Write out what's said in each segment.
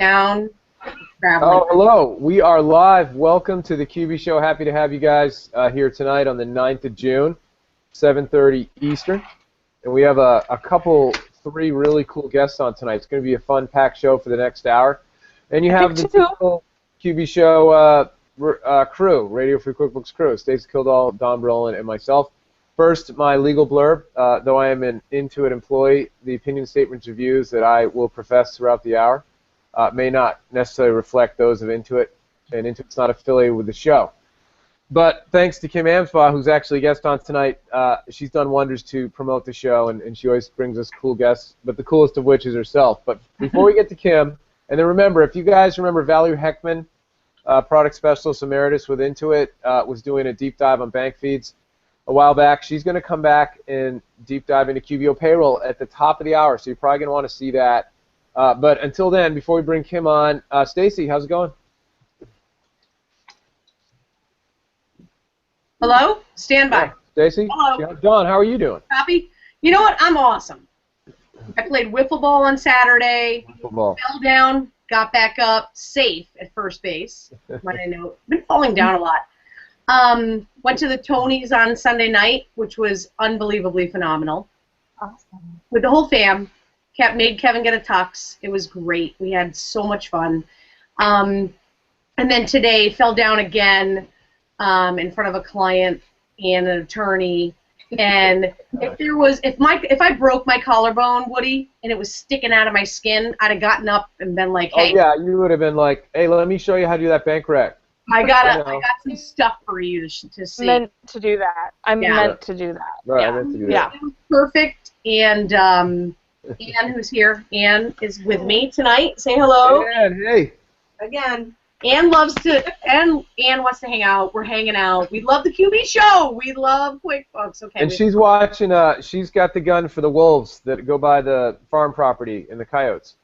down, traveling. Oh, hello. We are live. Welcome to the QB Show. Happy to have you guys here tonight on the 9th of June, 7:30 Eastern. And we have three really cool guests on tonight. It's going to be a fun, packed show for the next hour. And you have the typical QB Show crew, Radio Free QuickBooks crew, Stacy Kildal, Don Brolin, and myself. First, my legal blurb. Though I am an Intuit employee, the opinion statements and views that I will profess throughout the hour may not necessarily reflect those of Intuit, and Intuit's not affiliated with the show. But thanks to Kim Amsbaugh, who's actually a guest on tonight, she's done wonders to promote the show, and she always brings us cool guests, but the coolest of which is herself. But before we get to Kim, and then remember, if you guys remember Valerie Heckman, product specialist emeritus with Intuit, was doing a deep dive on bank feeds a while back. She's going to come back and deep dive into QBO payroll at the top of the hour, so you're probably going to want to see that. But until then, before we bring Kim on, Stacy, how's it going? Hello? Stand by. Stacy? Hello. Don, how are you doing? Copy. You know what? I'm awesome. I played wiffle ball on Saturday. Wiffle ball. Fell down, got back up, safe at first base. Might I know? Been falling down a lot. Went to the Tonys on Sunday night, which was unbelievably phenomenal. Awesome. With the whole fam. Made Kevin get a tux. It was great. We had so much fun. And then today, fell down again in front of a client and an attorney. And if I broke my collarbone, Woody, and it was sticking out of my skin, I'd have gotten up and been like, hey. Oh yeah, you would have been like, hey, let me show you how to do that bank rec. I got some stuff for you to see. Meant to do that. I'm meant to do that. Right, I meant to do that. Yeah. It was perfect. And Ann, who's here, Ann is with me tonight. Say hello. Ann, hey. Again. Ann wants to hang out. We're hanging out. We love the QB show. We love QuickBooks. Okay. And she's watching. She's got the gun for the wolves that go by the farm property and the coyotes.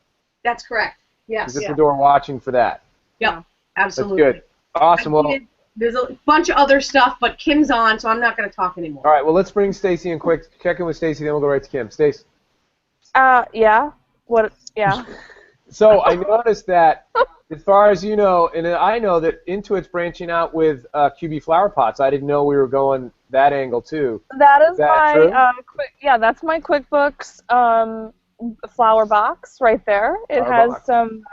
That's correct. Yes. She's at the door watching for that. Yep. Absolutely. That's good. Awesome. Well, there's a bunch of other stuff, but Kim's on, so I'm not going to talk anymore. All right. Well, let's bring Stacy in quick. Check in with Stacy, then we'll go right to Kim. Stacy. Yeah. What? Yeah. So I noticed that, as far as you know, and I know that Intuit's branching out with QB flower pots. I didn't know we were going that angle too. That is that true? that's my QuickBooks flower box right there. It has some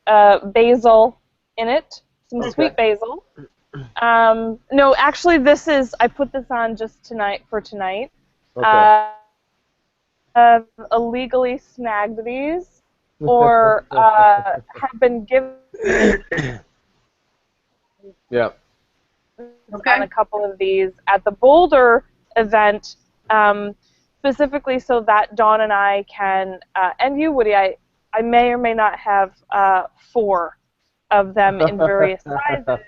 basil in it, some sweet basil. No, actually, I put this on just for tonight. Okay. Illegally snagged these, or have been given on a couple of these at the Boulder event, specifically so that Dawn and I can, and you, Woody, I may or may not have 4 of them in various sizes,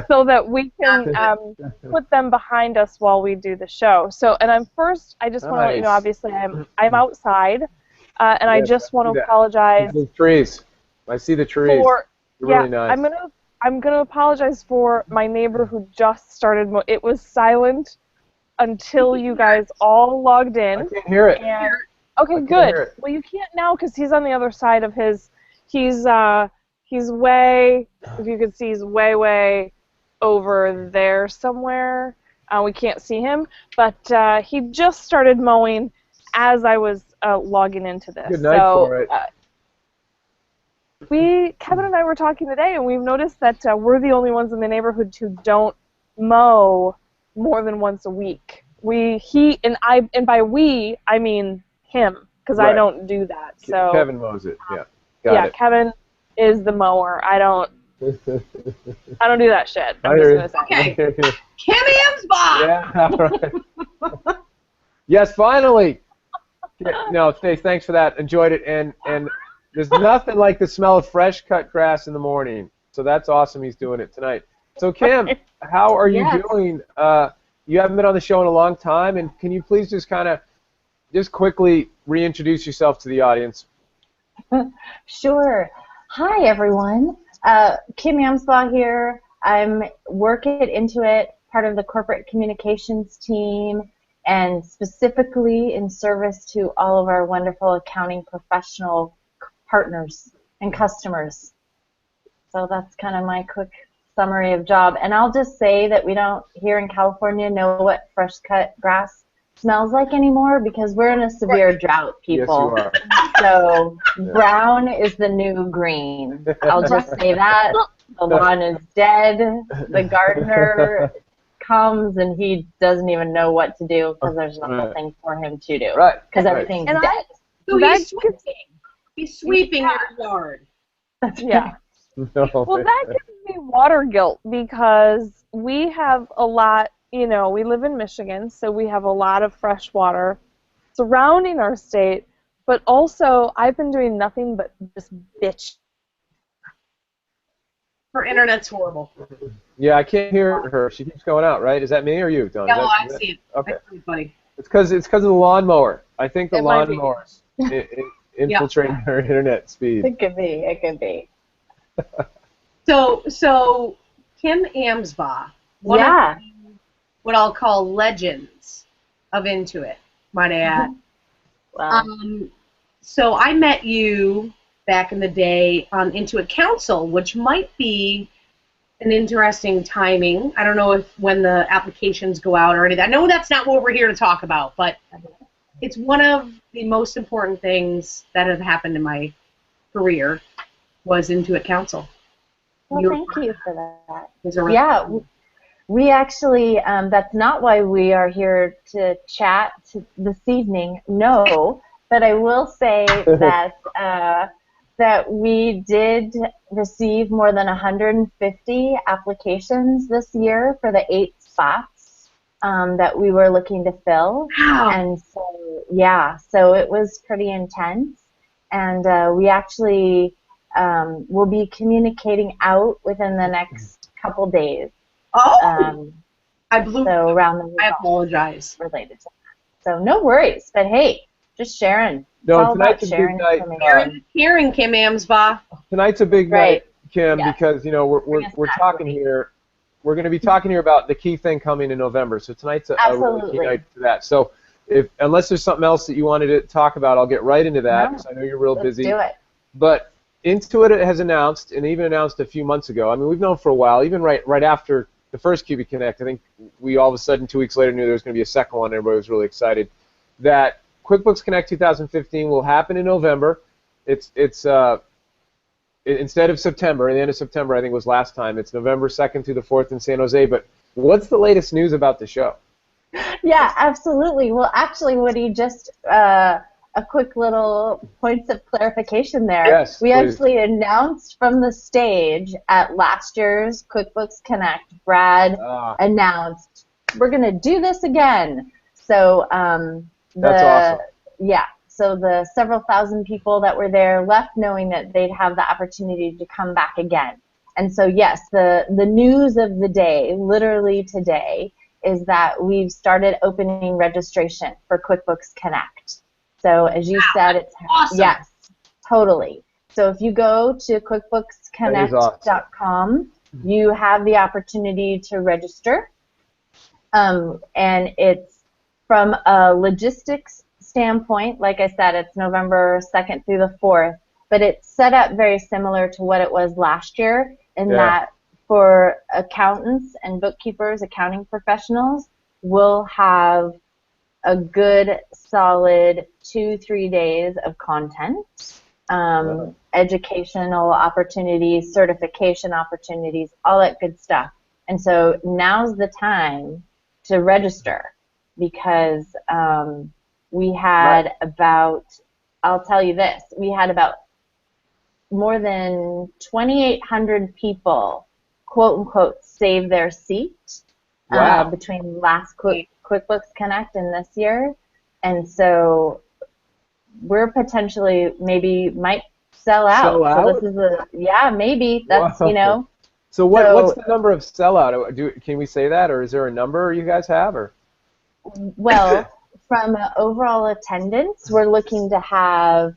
so that we can put them behind us while we do the show. So, and I just want to let you know, obviously, I'm outside, and I just want to apologize. The trees. I see the trees. They're really nice. I'm gonna apologize for my neighbor who just started. It was silent until you guys all logged in. I can't hear it. Okay, good. Well, you can't now because he's on the other side of his. He's way. If you could see, he's way over there somewhere. We can't see him, but he just started mowing as I was logging into this. Good night for it. Kevin and I were talking today, and we've noticed that we're the only ones in the neighborhood who don't mow more than once a week. And by we, I mean him, because I don't do that. So Kevin mows it. Yeah. Got it. Kevin is the mower. I don't do that shit. Okay. Kim Amsbaugh! Yeah, all right. Yes, finally! No, Stace, thanks for that. Enjoyed it. And there's nothing like the smell of fresh cut grass in the morning. So that's awesome he's doing it tonight. So, Kim, how are you doing? You haven't been on the show in a long time, and can you please just quickly reintroduce yourself to the audience? Sure. Hi, everyone. Kim Amsbaugh here. I'm work at Intuit, part of the corporate communications team, and specifically in service to all of our wonderful accounting professional partners and customers. So that's kind of my quick summary of job. And I'll just say that we don't, here in California, know what fresh cut grass smells like anymore because we're in a severe drought, people. Yes, you are. So brown is the new green. I'll just say that. The lawn is dead. The gardener comes and he doesn't even know what to do because there's nothing for him to do. Right. Because everything's dead. So he's sweeping. He's sweeping your yard. Yeah. No, Well, that gives me water guilt because we have a lot, you know, we live in Michigan, so we have a lot of fresh water surrounding our state, but also I've been doing nothing but just bitch. Her internet's horrible. Yeah, I can't hear her. She keeps going out, right? Is that me or you, Don? No, I see it. Okay. I see it, buddy. It's because of the lawnmower. I think the It might be. lawnmower's infiltrating her internet speed. It could be. It could be. So Kim Amsbaugh, one of what I'll call legends of Intuit, might I add. Wow. So I met you back in the day on Intuit Council, which might be an interesting timing. I don't know if when the applications go out or anything. I know that's not what we're here to talk about, but it's one of the most important things that have happened in my career was Intuit Council. Well, thank you for that. Really Yeah, we actually, that's not why we are here to chat this evening, no, but I will say that that we did receive more than 150 applications this year for the 8 spots that we were looking to fill. Wow. And so, yeah, so it was pretty intense. And we actually will be communicating out within the next couple days. Oh, I blew. So around the I apologize. related to that. So no worries, but hey, just sharing. No, It's all about tonight's a big sharing night. information. Hearing Kim Amsbaugh. Tonight's a big Right. night, Kim, Yeah. because we're Bring us we're back, talking right? here. We're going to be talking here about the key thing coming in November. So tonight's a really key Absolutely. night for that. So unless there's something else that you wanted to talk about, I'll get right into that No. because I know you're real Let's busy. do it. But Intuit has announced, and even announced a few months ago. I mean, we've known for a while, even right after the first QBConnect. I think we all of a sudden 2 weeks later knew there was going to be a second one. Everybody was really excited that QuickBooks Connect 2015 will happen in November. It's instead of September, the end of September, I think was last time. It's November 2nd through the 4th in San Jose. But what's the latest news about the show? Yeah, absolutely. Well, actually, Woody, just a quick little points of clarification there. Yes, we please. actually announced from the stage at last year's QuickBooks Connect. Brad announced we're going to do this again. So That's awesome. Yeah. So the several thousand people that were there left knowing that they'd have the opportunity to come back again. And so yes, the news of the day, literally today, is that we've started opening registration for QuickBooks Connect. So as you said, it's awesome. Yes, totally. So if you go to QuickBooksConnect.com, you have the opportunity to register. And it's from a logistics standpoint, like I said, it's November 2nd through the 4th, but it's set up very similar to what it was last year in that for accountants and bookkeepers, accounting professionals, we'll have a good solid 2-3 days of content, educational opportunities, certification opportunities, all that good stuff. And so now's the time to register because we had about, I'll tell you this, we had about more than 2,800 people, quote unquote, save their seat between last QuickBooks Connect and this year. And so we're potentially might sell out. So this is maybe that's, Wow. So what's the number of sellout? Can we say that, or is there a number you guys have, or? Well, from overall attendance, we're looking to have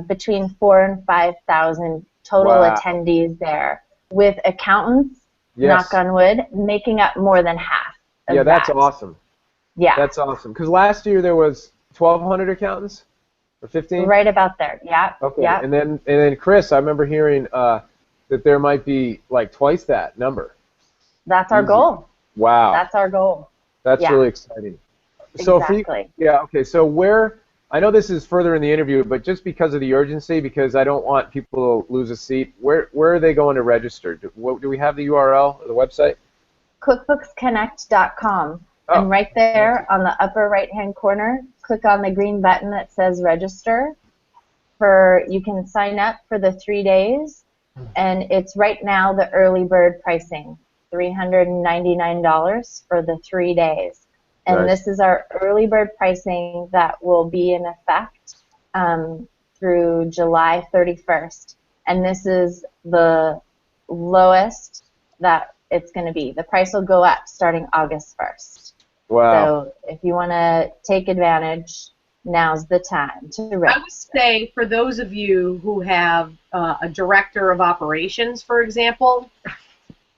between 4,000 and 5,000 total attendees there, with accountants, knock on wood, making up more than half of that's that. awesome. Yeah. That's awesome. Because last year there was 1,200 accountants? or 15? Right about there. Yeah. Okay. Yeah. And then Chris, I remember hearing that there might be like twice that number. That's our Easy. goal. Wow. That's our goal. That's Yeah. really exciting. So Exactly. for you, yeah, okay. So I know this is further in the interview, but just because of the urgency, because I don't want people to lose a seat, where are they going to register? Do we have the URL or the website? QuickBooksConnect.com. Oh. And right there on the upper right-hand corner, click on the green button that says register. You can sign up for the 3 days, and it's right now the early bird pricing, $399 for the 3 days. And Nice. this is our early bird pricing that will be in effect through July 31st. And this is the lowest that it's going to be. The price will go up starting August 1st. Wow. So if you want to take advantage, now's the time to register. I would say for those of you who have a director of operations, for example,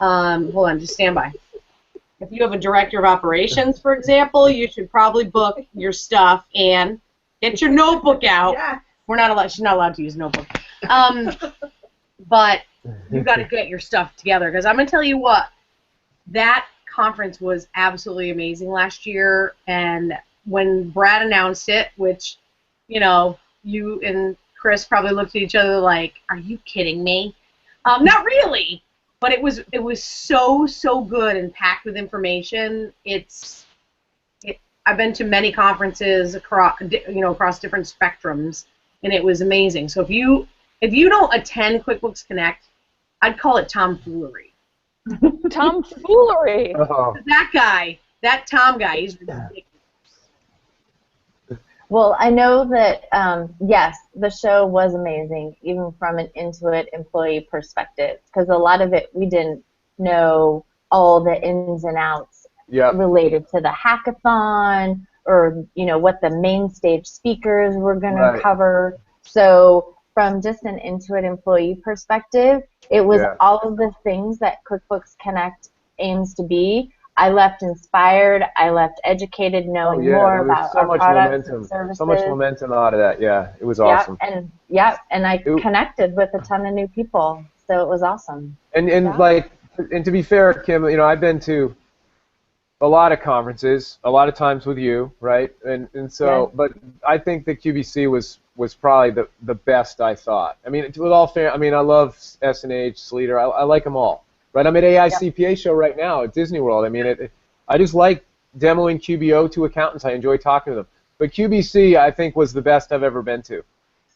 hold on, just stand by. If you have a director of operations, for example, you should probably book your stuff and get your notebook out. Yeah. She's not allowed to use notebook. But you got to get your stuff together, because I'm going to tell you what, that conference was absolutely amazing last year, and when Brad announced it, which, you know, you and Chris probably looked at each other like, are you kidding me? Not really, but it was so good and packed with information. I've been to many conferences across different spectrums, and it was amazing. So if you don't attend QuickBooks Connect, I'd call it tomfoolery. Tomfoolery. Oh. That Tom guy, he's ridiculous. Well, I know that, yes, the show was amazing, even from an Intuit employee perspective, because a lot of it we didn't know all the ins and outs related to the hackathon, or, you know, what the main stage speakers were going to cover. So from just an Intuit employee perspective, it was all of the things that QuickBooks Connect aims to be. I left inspired. I left educated, knowing more about our products and services. So much momentum out of that. Yeah, it was awesome. And I connected with a ton of new people, so it was awesome. And to be fair, Kim, you know, I've been to a lot of conferences, a lot of times with you, right? And so, but I think the QBC was probably the best I thought. I mean, with all fair, I mean, I love S&H, Sleater. I like them all. Right, I'm at AICPA show right now at Disney World. I mean, I just like demoing QBO to accountants. I enjoy talking to them. But QBC, I think, was the best I've ever been to.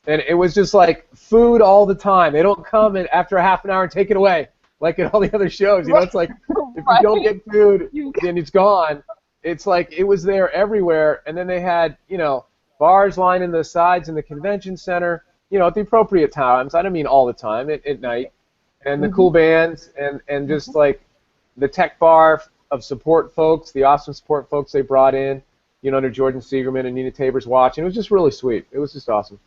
And it was just like food all the time. They don't come after a half an hour and take it away like at all the other shows. You know, it's like if you don't get food, then it's gone. It's like it was there everywhere. And then they had, you know, bars lining the sides in the convention center, you know, at the appropriate times. I don't mean all the time, at night. And the cool bands, and just like the tech bar of support folks, the awesome support folks they brought in, you know, under Jordan Siegerman and Nina Tabor's watch. And it was just really sweet. It was just awesome.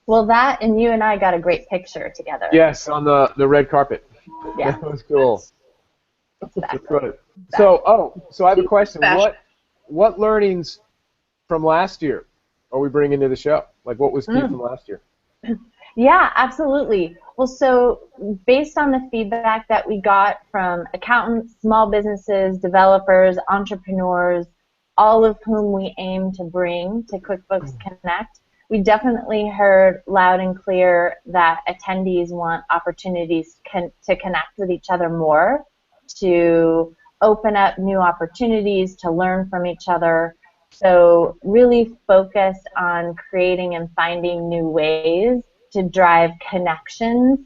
Well, that and you and I got a great picture together. Yes, on the red carpet. Yeah. That was cool. Exactly. Good. So I have a question. What learnings from last year are we bringing to the show? Like, what was key from last year? Yeah, absolutely. Well, so based on the feedback that we got from accountants, small businesses, developers, entrepreneurs, all of whom we aim to bring to QuickBooks Connect, we definitely heard loud and clear that attendees want opportunities to connect with each other more, to open up new opportunities, to learn from each other. So really focused on creating and finding new ways to drive connections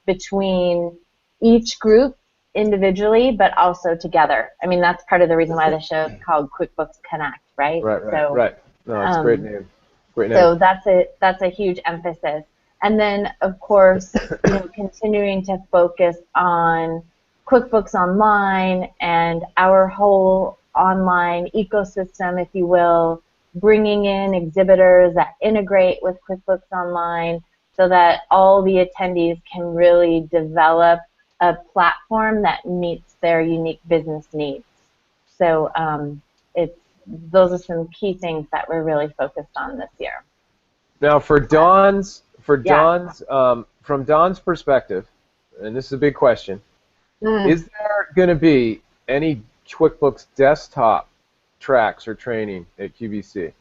between each group individually, but also together. I mean, that's part of the reason why the show is called QuickBooks Connect, right? Right. No, it's a great name. Great name. So that's a huge emphasis. And then, of course, you know, continuing to focus on QuickBooks Online and our whole online ecosystem, if you will, bringing in exhibitors that integrate with QuickBooks Online, so that all the attendees can really develop a platform that meets their unique business needs. So those are some key things that we're really focused on this year. Now, from Yeah. Don's perspective, and this is a big question, Mm. is there going to be any QuickBooks desktop tracks or training at QBC?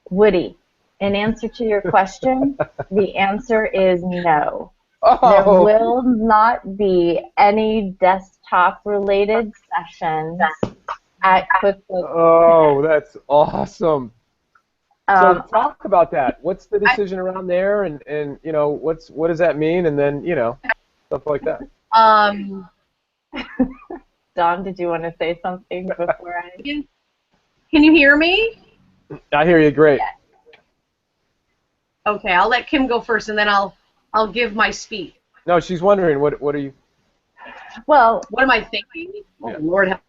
Woody, in answer to your question, the answer is no. There Oh, will not be any desktop-related sessions at QuickBooks oh, Connect. that's awesome. So Um, talk about that. What's the decision around there, and you know, what does that mean, and then you know, stuff like that. Um, Dawn, did you want to say something before I? can you hear me? I hear you. Great. Okay, I'll let Kim go first, and then I'll give my speech. No, she's wondering what are you? Well, What am I thinking? Oh, Yeah. Lord help.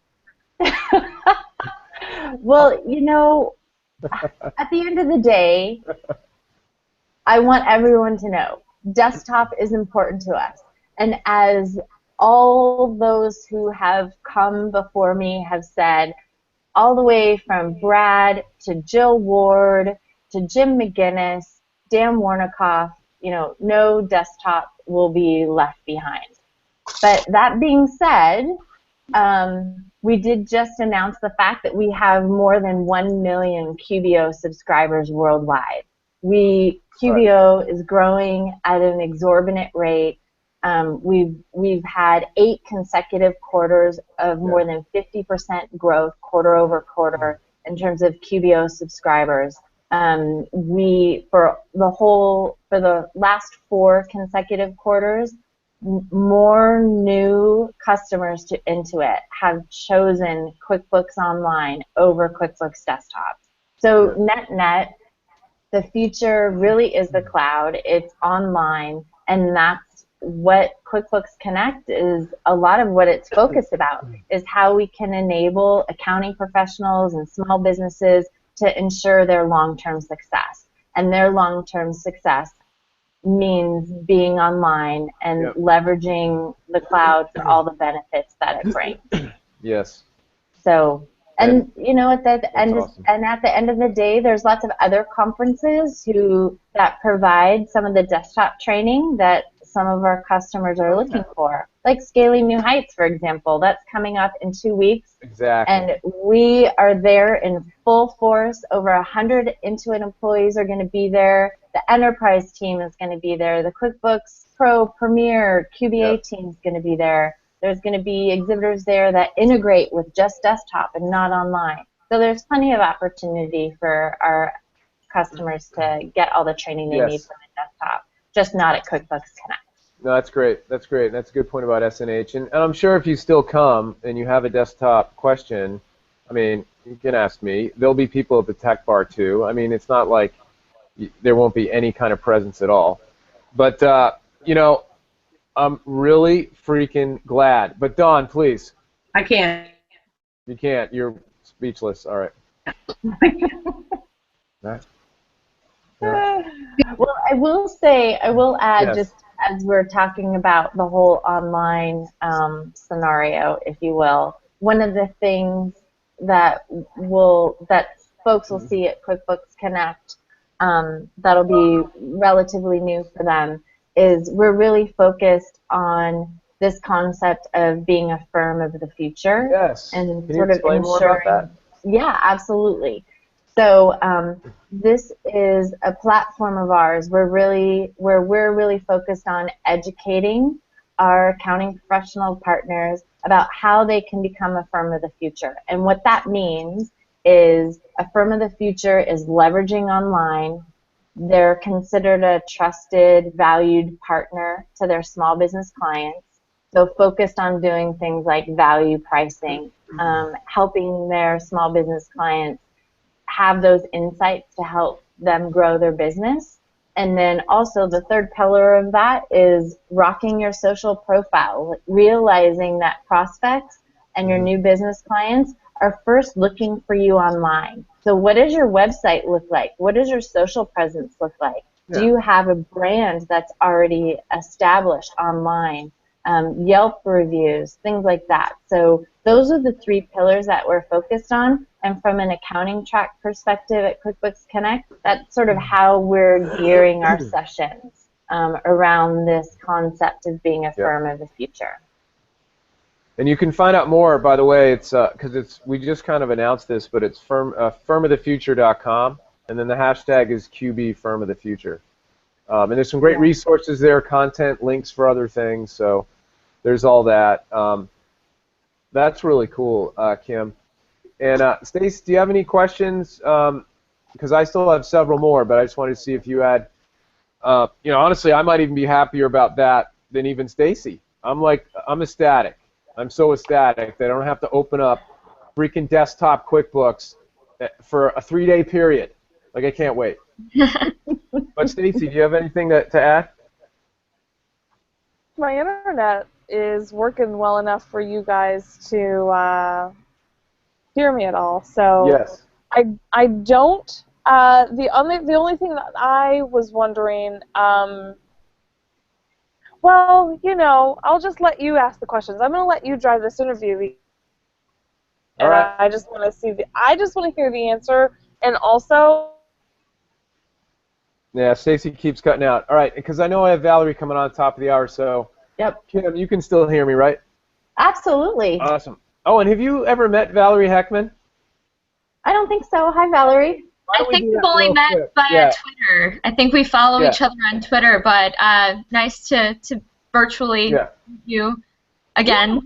well, you know, at the end of the day, I want everyone to know desktop is important to us. And as all those who have come before me have said, all the way from Brad to Jill Ward to Jim McGinnis, Dan Warnikoff, you know, no desktop will be left behind. But that being said, we did just announce the fact that we have more than 1 million QBO subscribers worldwide. QBO is growing at an exorbitant rate. We've had 8 consecutive quarters of more than 50% growth quarter over quarter in terms of QBO subscribers. For the last 4 consecutive quarters, more new customers to Intuit have chosen QuickBooks Online over QuickBooks Desktop. So net, the future really is the cloud. It's online, and that's what QuickBooks Connect is. A lot of what it's focused about is how we can enable accounting professionals and small businesses to ensure their long-term success. And their long-term success means being online and leveraging the cloud for all the benefits that it brings. Yes. So, and you know, at the end, awesome. and at the end of the day, there's lots of other conferences that provide some of the desktop training that some of our customers are looking for, like Scaling New Heights, for example. That's coming up in 2 weeks. Exactly. And we are there in full force. Over 100 Intuit employees are going to be there. The enterprise team is going to be there. The QuickBooks Pro, Premier, QBA team is going to be there. There's going to be exhibitors there that integrate with just desktop and not online. So there's plenty of opportunity for our customers to get all the training they need from a desktop, just not at QuickBooks Connect. No, that's great. That's great. That's a good point about SNH. And I'm sure if you still come and you have a desktop question, I mean, you can ask me. There'll be people at the tech bar too. I mean, it's not like there won't be any kind of presence at all. But, you know, I'm really freaking glad. But, Dawn, please. I can't. You can't. You're speechless. All right. Nice. Yeah. Well, I will add, Yes. just as we're talking about the whole online scenario, if you will, one of the things that folks will see at QuickBooks Connect that'll be relatively new for them is we're really focused on this concept of being a firm of the future. Yes. And Can sort you of explain more about that? Yeah, absolutely. So this is a platform of ours where we're really focused on educating our accounting professional partners about how they can become a firm of the future. And what that means is a firm of the future is leveraging online. They're considered a trusted, valued partner to their small business clients. So focused on doing things like value pricing, helping their small business clients have those insights to help them grow their business. And then also the third pillar of that is rocking your social profile, realizing that prospects and your new business clients are first looking for you online. So what does your website look like? What does your social presence look like? Yeah. Do you have a brand that's already established online? Yelp reviews, things like that. So those are the 3 pillars that we're focused on, And from an accounting track perspective at QuickBooks Connect, that's sort of how we're gearing our sessions around this concept of being a firm of the future. And you can find out more, by the way, it's because we just kind of announced this, but it's firmofthefuture.com, and then the hashtag is QBFirmofthefuture. And there's some great resources there, content, links for other things, so there's all that. That's really cool, Kim. And Stace, do you have any questions? Because I still have several more, but I just wanted to see if you had, honestly, I might even be happier about that than even Stacy. I'm ecstatic. I'm so ecstatic that I don't have to open up freaking desktop QuickBooks for a 3-day period. Like, I can't wait. But Stacy, do you have anything to add? My internet is working well enough for you guys to hear me at all. So Yes. I don't. The only thing that I was wondering. Well, I'll just let you ask the questions. I'm going to let you drive this interview. All right. I just want to I just want to hear the answer, and also. Yeah, Stacy keeps cutting out. All right, because I know I have Valerie coming on top of the hour, so. Yep. Kim, you can still hear me, right? Absolutely. Awesome. Oh, and have you ever met Valerie Heckman? I don't think so. Hi, Valerie. I think we've only met via Twitter. I think we follow each other on Twitter, but nice to virtually meet you again.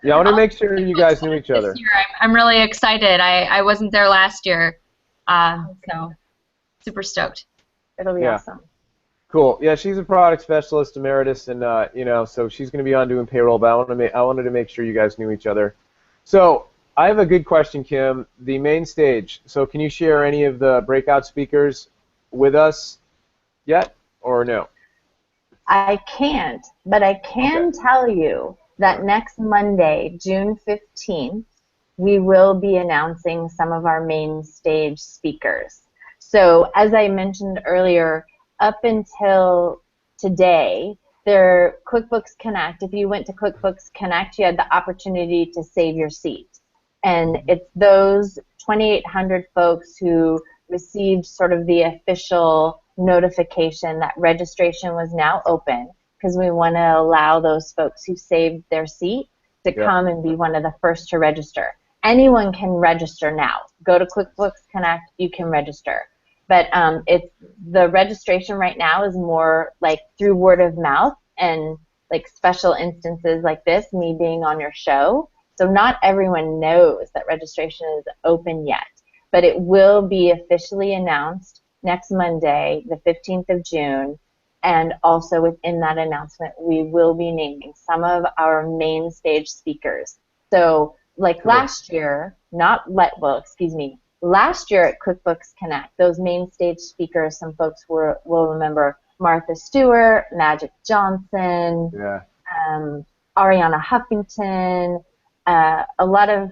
Yeah, I want to make sure you guys knew each other. This year, I'm really excited. I wasn't there last year, so super stoked. It'll be awesome. Cool. Yeah, she's a product specialist emeritus, and so she's going to be on doing payroll. But I wanted to make sure you guys knew each other. So I have a good question, Kim. The main stage. So can you share any of the breakout speakers with us yet, or no? I can't, but I can tell you that next Monday, June 15th, we will be announcing some of our main stage speakers. So as I mentioned earlier, up until today, QuickBooks Connect, if you went to QuickBooks Connect, you had the opportunity to save your seat. And it's those 2,800 folks who received sort of the official notification that registration was now open, because we want to allow those folks who saved their seat to come and be one of the first to register. Anyone can register now. Go to QuickBooks Connect, you can register. But the registration right now is more like through word of mouth and like special instances like this, me being on your show. So not everyone knows that registration is open yet, but it will be officially announced next Monday, the 15th of June, and also within that announcement, we will be naming some of our main stage speakers. So like last year, last year at QuickBooks Connect, those main stage speakers, some folks will remember Martha Stewart, Magic Johnson, Ariana Huffington, a lot of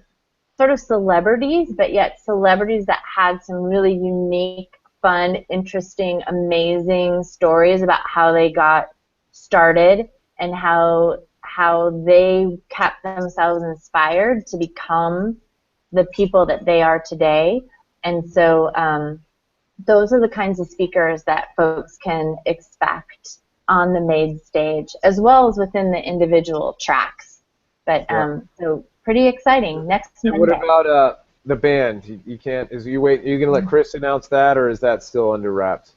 sort of celebrities, but yet celebrities that had some really unique, fun, interesting, amazing stories about how they got started and how they kept themselves inspired to become the people that they are today. And so those are the kinds of speakers that folks can expect on the main stage, as well as within the individual tracks. But so pretty exciting. Next Monday. What about the band? You can't. Are you gonna let Chris announce that, or is that still under wraps?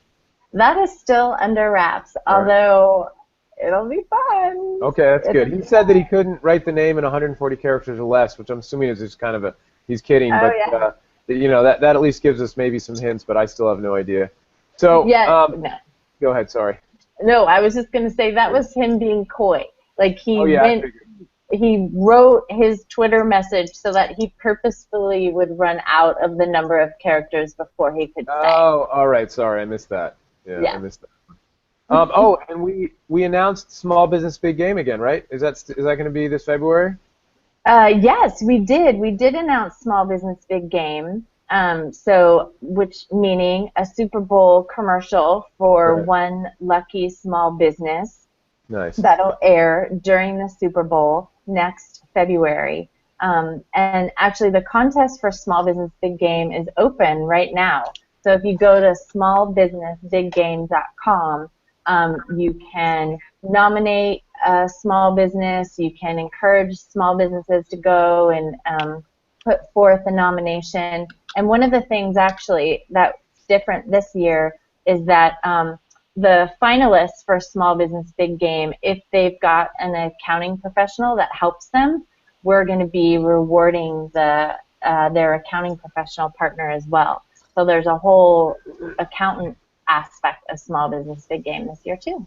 That is still under wraps. Although it'll be fun. Okay, that's good. He said that he couldn't write the name in 140 characters or less, which I'm assuming is just kind of he's kidding, but that at least gives us maybe some hints, but I still have no idea. So go ahead. Sorry. No, I was just gonna say that was him being coy. Like he wrote his Twitter message so that he purposefully would run out of the number of characters before he could say. Oh, all right. Sorry, I missed that. Yeah. I missed that. And we announced Small Business Big Game again, right? Is that going to be this February? Yes, we did. We did announce Small Business Big Game. Which meaning a Super Bowl commercial for one lucky small business. Nice. That'll air during the Super Bowl next February. And actually, the contest for Small Business Big Game is open right now. So if you go to smallbusinessbiggame.com, you can nominate a small business. You can encourage small businesses to go and put forth a nomination. And one of the things actually that's different this year is that the finalists for Small Business Big Game, if they've got an accounting professional that helps them, we're going to be rewarding their accounting professional partner as well. So there's a whole accountant aspect of Small Business Big Game this year too.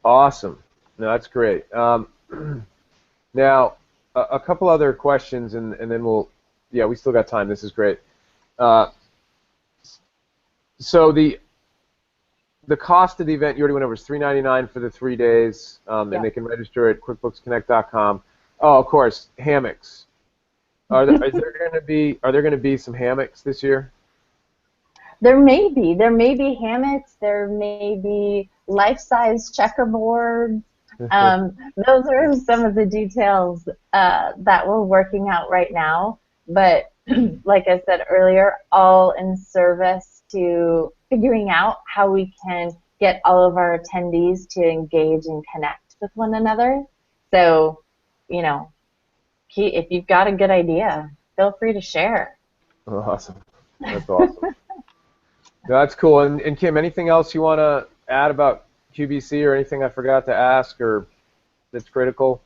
Awesome. No, that's great. Now, a couple other questions, and then we still got time. This is great. So the cost of the event, you already went over, is $3.99 for the 3 days, and they can register at QuickBooksConnect.com. Oh, of course, hammocks. Are there going to be some hammocks this year? There may be. There may be hammocks. There may be life-size checkerboards. Those are some of the details that we're working out right now. But like I said earlier, all in service to figuring out how we can get all of our attendees to engage and connect with one another. So, you know, if you've got a good idea, feel free to share. Awesome. That's awesome. That's cool. And Kim, anything else you want to add about QBC or anything I forgot to ask or that's critical?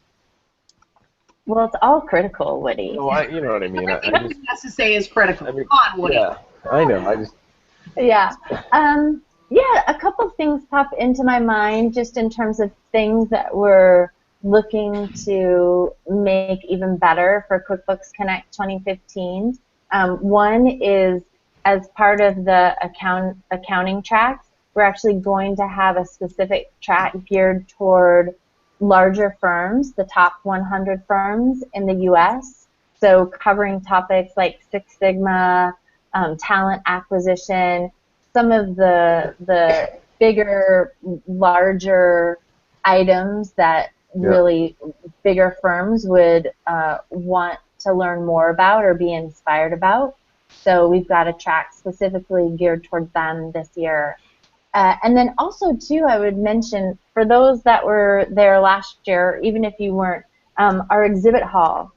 Well, it's all critical, Woody. No, you know what I mean. Everything has to say is critical. Come on, Woody. Yeah, I know. Yeah. A couple of things pop into my mind just in terms of things that we're looking to make even better for QuickBooks Connect 2015. One is, as part of the accounting tracks, we're actually going to have a specific track geared toward larger firms, the top 100 firms in the U.S., so covering topics like Six Sigma, talent acquisition, some of the bigger, larger items that really bigger firms would want to learn more about or be inspired about. So we've got a track specifically geared toward them this year. And then also, too, I would mention, for those that were there last year, even if you weren't, our exhibit hall,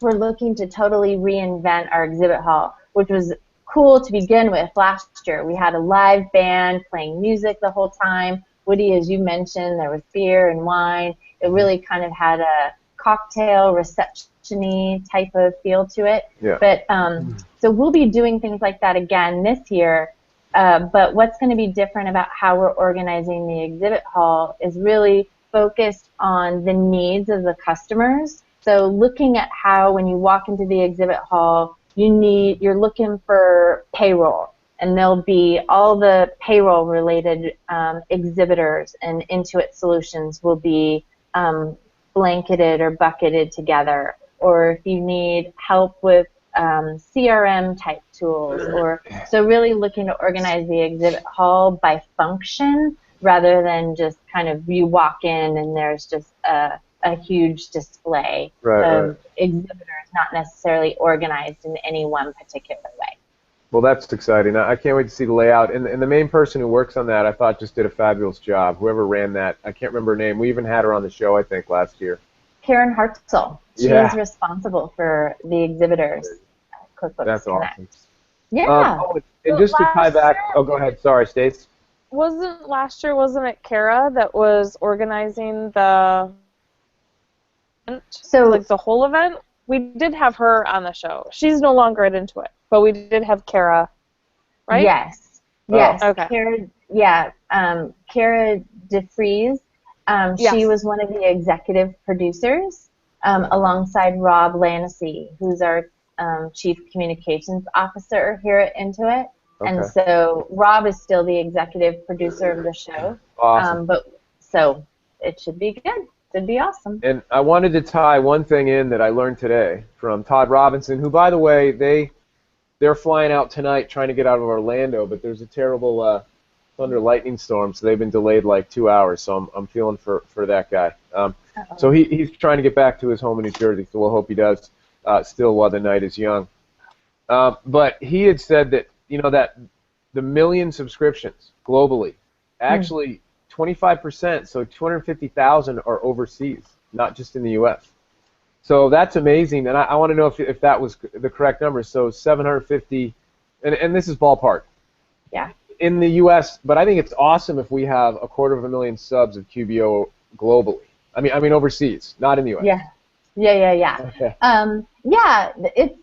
we're looking to totally reinvent our exhibit hall, which was cool to begin with last year. We had a live band playing music the whole time. Woody, as you mentioned, there was beer and wine. It really kind of had a cocktail reception-y type of feel to it. Yeah. But so we'll be doing things like that again this year. But what's going to be different about how we're organizing the exhibit hall is really focused on the needs of the customers. So looking at how when you walk into the exhibit hall, you're looking for payroll, and there'll be all the payroll-related exhibitors and Intuit solutions will be blanketed or bucketed together. Or if you need help with CRM type tools, so really looking to organize the exhibit hall by function rather than just kind of you walk in and there's just a huge display of exhibitors, not necessarily organized in any one particular way. Well, that's exciting. I can't wait to see the layout. And the main person who works on that, I thought, just did a fabulous job. Whoever ran that, I can't remember her name. We even had her on the show, I think, last year. Karen Hartzell. She is responsible for the exhibitors at QuickBooks That's Connect. awesome. Yeah. And just to tie back, go ahead. Sorry, Stace. Wasn't it Kara that was organizing the event? So like the whole event? We did have her on the show. She's no longer at Intuit, but we did have Kara, right? Yes. Yes. Oh, okay. Kara DeFries. She was one of the executive producers alongside Rob Lanacy, who's our Chief Communications Officer here at Intuit. Okay. And so Rob is still the executive producer of the show. Awesome. So it should be good. Should be awesome. And I wanted to tie one thing in that I learned today from Todd Robinson, who, by the way, they're flying out tonight trying to get out of Orlando, but there's a terrible thunder lightning storm, so they've been delayed like 2 hours. So I'm feeling for that guy. So he's trying to get back to his home in New Jersey. So we'll hope he does still while the night is young. But he had said that that the million subscriptions globally, actually 25%, so 250,000 are overseas, not just in the U.S. So that's amazing, and I want to know if that was the correct number. So 750, and this is ballpark. Yeah. In the U.S., but I think it's awesome if we have 250,000 subs of QBO globally. I mean overseas, not in the U.S. Yeah. Okay.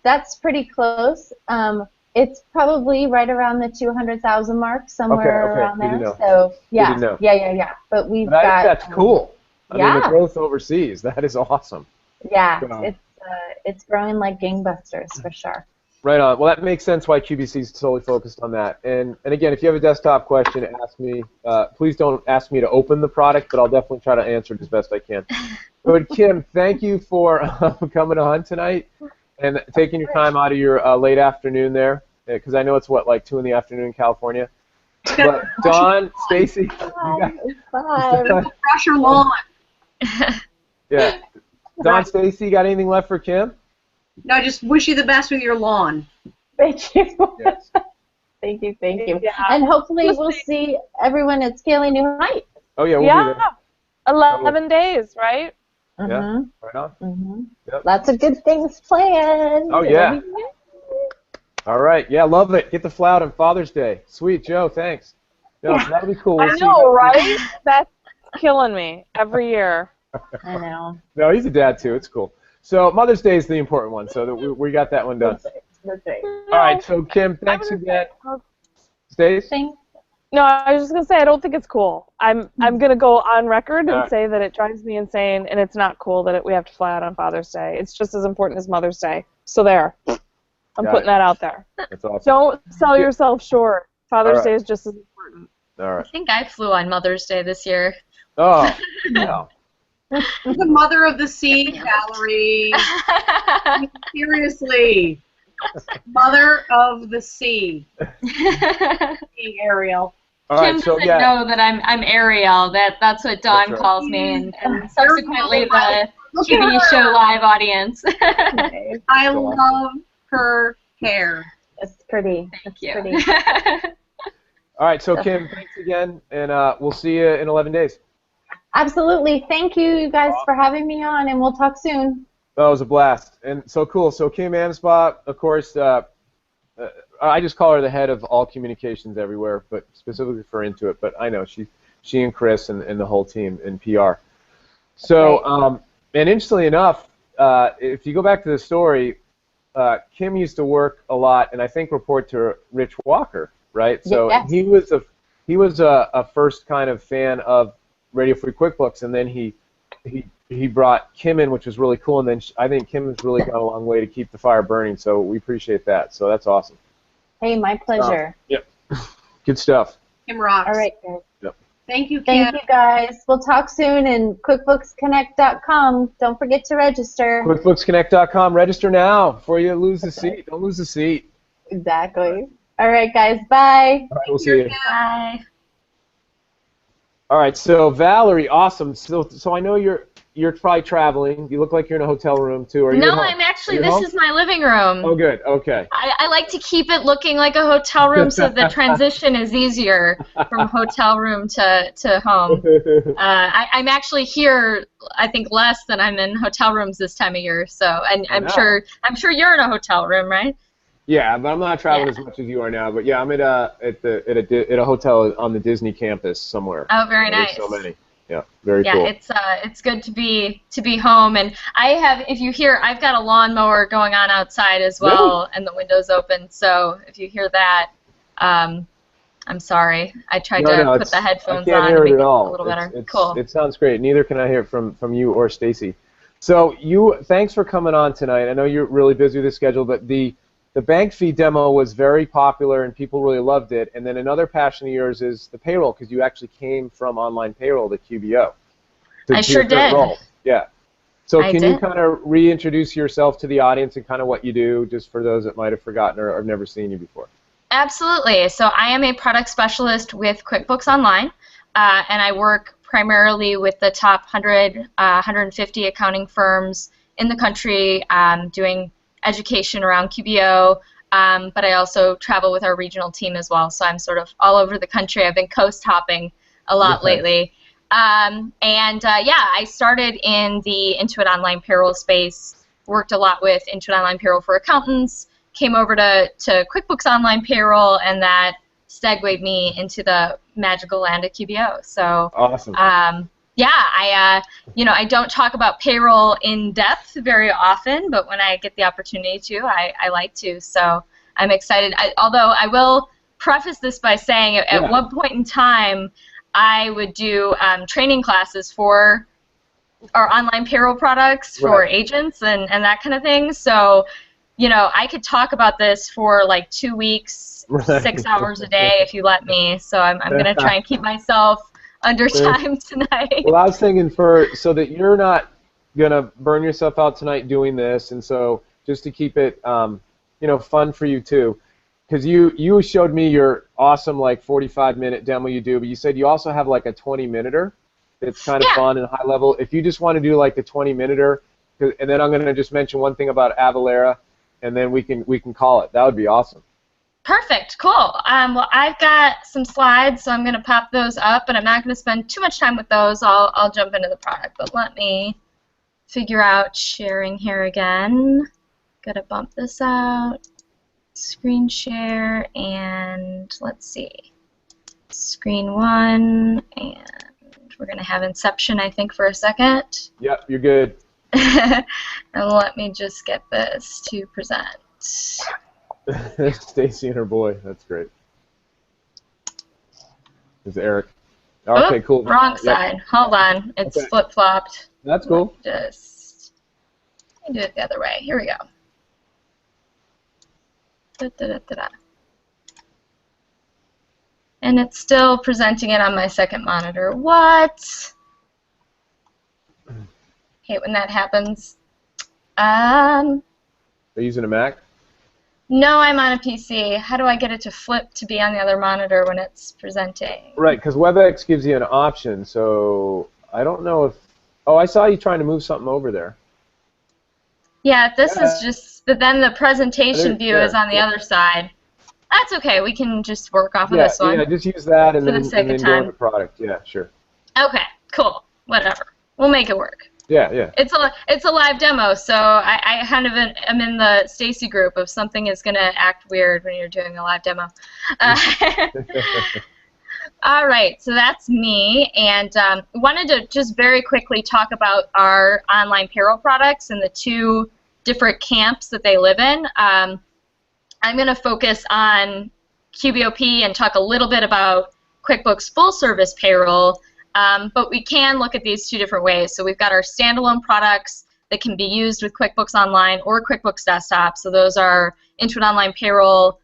That's pretty close. It's probably right around the 200,000 mark, somewhere around there. So yeah. But we've got. I think that's cool. I mean, the growth overseas, that is awesome. Yeah, it's growing like gangbusters for sure. Right on. Well, that makes sense why QBC is solely focused on that. And again, if you have a desktop question, ask me. Please don't ask me to open the product, but I'll definitely try to answer it as best I can. But Kim, thank you for coming on tonight and taking your time out of your late afternoon there, because I know it's like 2 in the afternoon in California. But Dawn, Stacy, brush your lawn. Yeah. Dawn, Stacy, got anything left for Kim? No, just wish you the best with your lawn. Thank you. Yes. Thank you. Yeah. And hopefully we'll see everyone at Scaling New Heights. Oh, yeah, we'll be there. 11 days, right? Yeah, right on. Yep. Lots of good things planned. Oh, yeah. All right. Yeah, love it. Get the flout on Father's Day. Sweet, Joe, thanks. No, that'll be cool. I know, right? That's killing me every year. I know. No, he's a dad, too. It's cool. So Mother's Day is the important one, so we got that one done. That's right. All right, so Kim, thanks again. Stace? No, I was just gonna say I don't think it's cool. I'm gonna go on record and say that it drives me insane, and it's not cool that we have to fly out on Father's Day. It's just as important as Mother's Day. So there, I'm putting that out there. That's awesome. Don't sell yourself short. Father's Day is just as important. All right. I think I flew on Mother's Day this year. Oh, no. The mother of the sea, Valerie. Seriously. Mother of the sea. Ariel. All right, Kim doesn't know that I'm Ariel. That's what Dawn calls me, and subsequently the QB Show Live audience. I love her hair. It's pretty. Thank you. Pretty. All right, so Kim, thanks again, and we'll see you in 11 days. Absolutely. Thank you guys for having me on, and we'll talk soon. That was a blast. And so cool. So Kim Amsbaugh, of course, I just call her the head of all communications everywhere, but specifically for Intuit. But I know she and Chris and the whole team in PR. So, and interestingly enough, if you go back to the story, Kim used to work a lot, and I think report to Rich Walker, right? So he was a first kind of fan of Radio Free QuickBooks, and then he brought Kim in, which was really cool, and then I think Kim has really gone a long way to keep the fire burning, so we appreciate that. So that's awesome. Hey, my pleasure. Yep. Good stuff. Kim rocks. All right, guys. Yep. Thank you, Kim. Thank you, guys. We'll talk soon, and QuickBooksConnect.com. Don't forget to register. QuickBooksConnect.com. Register now before you lose the seat. Don't lose the seat. Exactly. All right, guys. Bye. All right, we'll see you. Bye. All right, so Valerie, awesome. So I know you're probably traveling. You look like you're in a hotel room too. Are you? No, I'm actually. This is my living room. Oh, good. Okay. I like to keep it looking like a hotel room so the transition is easier from hotel room to home. I'm actually here, I think, less than I'm in hotel rooms this time of year. So, and I'm sure you're in a hotel room, right? Yeah, but I'm not traveling as much as you are now. But yeah, I'm at a hotel on the Disney campus somewhere. Oh, very nice. There's so many. Yeah, very cool. Yeah, it's good to be home, and I have, if you hear, I've got a lawnmower going on outside as well, really? And the window's open. So if you hear that, I'm sorry. I tried to put the headphones on to make it a little better. Cool. It sounds great. Neither can I hear from you or Stacy. So thanks for coming on tonight. I know you're really busy with the schedule, but the bank fee demo was very popular and people really loved it. And then another passion of yours is the payroll, because you actually came from online payroll to QBO. I sure did. Role. Yeah. So can you kind of reintroduce yourself to the audience and kind of what you do, just for those that might have forgotten or have never seen you before? Absolutely. So I am a product specialist with QuickBooks Online, and I work primarily with the top 100, 150 accounting firms in the country, doing education around QBO, but I also travel with our regional team as well, so I'm sort of all over the country. I've been coast hopping a lot lately. Yeah, I started in the Intuit Online Payroll space, worked a lot with Intuit Online Payroll for accountants, came over to QuickBooks Online Payroll, and that segued me into the magical land of QBO. So awesome. Yeah, I don't talk about payroll in depth very often, but when I get the opportunity to, I like to. So I'm excited. Although I will preface this by saying at one point in time, I would do training classes for our online payroll products for agents and that kind of thing. So, I could talk about this for like 2 weeks, 6 hours a day if you let me. So I'm going to try and keep myself under time tonight. Well, I was thinking so that you're not going to burn yourself out tonight doing this, and so just to keep it, fun for you too, because you showed me your awesome 45-minute demo you do, but you said you also have like a 20-minuter. It's kind of fun and high level. If you just want to do like the 20-minuter, and then I'm going to just mention one thing about Avalara, and then we can call it. That would be awesome. Perfect. Cool. Well, I've got some slides, so I'm going to pop those up, and I'm not going to spend too much time with those. I'll jump into the product, but let me figure out sharing here again. Got to bump this out. Screen share, and let's see. Screen 1, and we're going to have Inception, I think, for a second. Yep, you're good. And let me just get this to present. Stacy and her boy. That's great. This is Eric. Okay, cool. Wrong side. Hold on. It's flip-flopped. That's cool. Let me do it the other way. Here we go. And it's still presenting it on my second monitor. What? Hate when that happens. Are you using a Mac? No, I'm on a PC. How do I get it to flip to be on the other monitor when it's presenting? Right, because WebEx gives you an option, so I don't know if... Oh, I saw you trying to move something over there. Yeah, this is just... But then the presentation view is on the other side. That's okay. We can just work off of this one. Yeah, just use that and then go into product. Yeah, sure. Okay, cool. Whatever. We'll make it work. Yeah. It's a live demo, so I kind of am in the Stacy group of something is going to act weird when you're doing a live demo. All right, so that's me, and wanted to just very quickly talk about our online payroll products and the two different camps that they live in. I'm going to focus on QBOP and talk a little bit about QuickBooks full service payroll. But we can look at these two different ways. So we've got our standalone products that can be used with QuickBooks Online or QuickBooks Desktop. So those are Intuit Online Payroll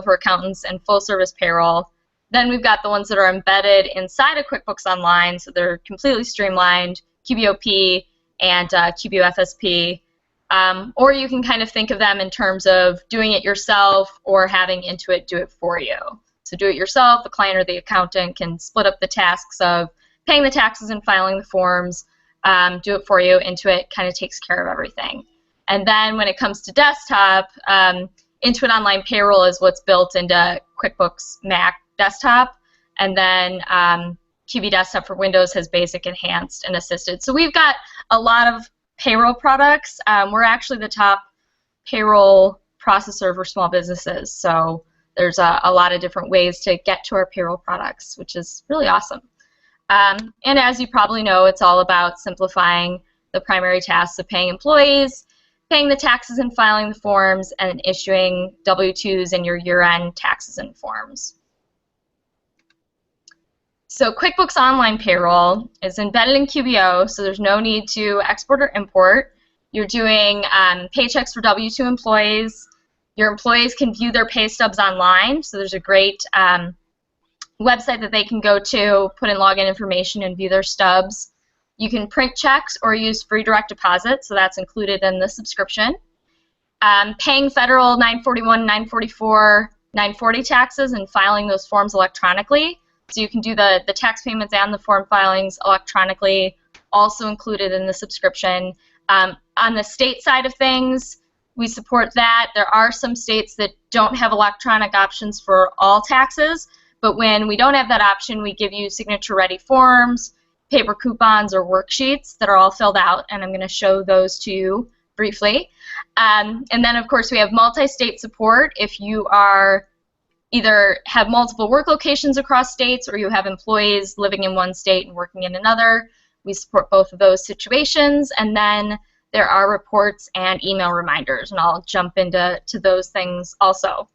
for accountants, and full service payroll. Then we've got the ones that are embedded inside of QuickBooks Online, so they're completely streamlined, QBOP and QBOFSP. Or you can kind of think of them in terms of doing it yourself or having Intuit do it for you. So do it yourself, the client or the accountant can split up the tasks of paying the taxes and filing the forms, do it for you. Intuit kind of takes care of everything. And then when it comes to desktop, Intuit Online Payroll is what's built into QuickBooks Mac Desktop, and then QB Desktop for Windows has Basic, Enhanced, and Assisted. So we've got a lot of payroll products. We're actually the top payroll processor for small businesses, so there's a lot of different ways to get to our payroll products, which is really awesome. And as you probably know, it's all about simplifying the primary tasks of paying employees, paying the taxes and filing the forms, and issuing W-2s and your year-end taxes and forms. So QuickBooks Online Payroll is embedded in QBO, so there's no need to export or import. You're doing paychecks for W-2 employees. Your employees can view their pay stubs online, so there's a great website that they can go to, put in login information, and view their stubs. You can print checks or use free direct deposit, so that's included in the subscription. Paying federal 941, 944 940 taxes and filing those forms electronically. So you can do the tax payments and the form filings electronically, also included in the subscription. On the state side of things, we support that. There are some states that don't have electronic options for all taxes, but when we don't have that option, we give you signature-ready forms, paper coupons, or worksheets that are all filled out, and I'm going to show those to you briefly. And then, of course, we have multi-state support. If you are either have multiple work locations across states or you have employees living in one state and working in another, we support both of those situations. And then there are reports and email reminders, and I'll jump into those things also.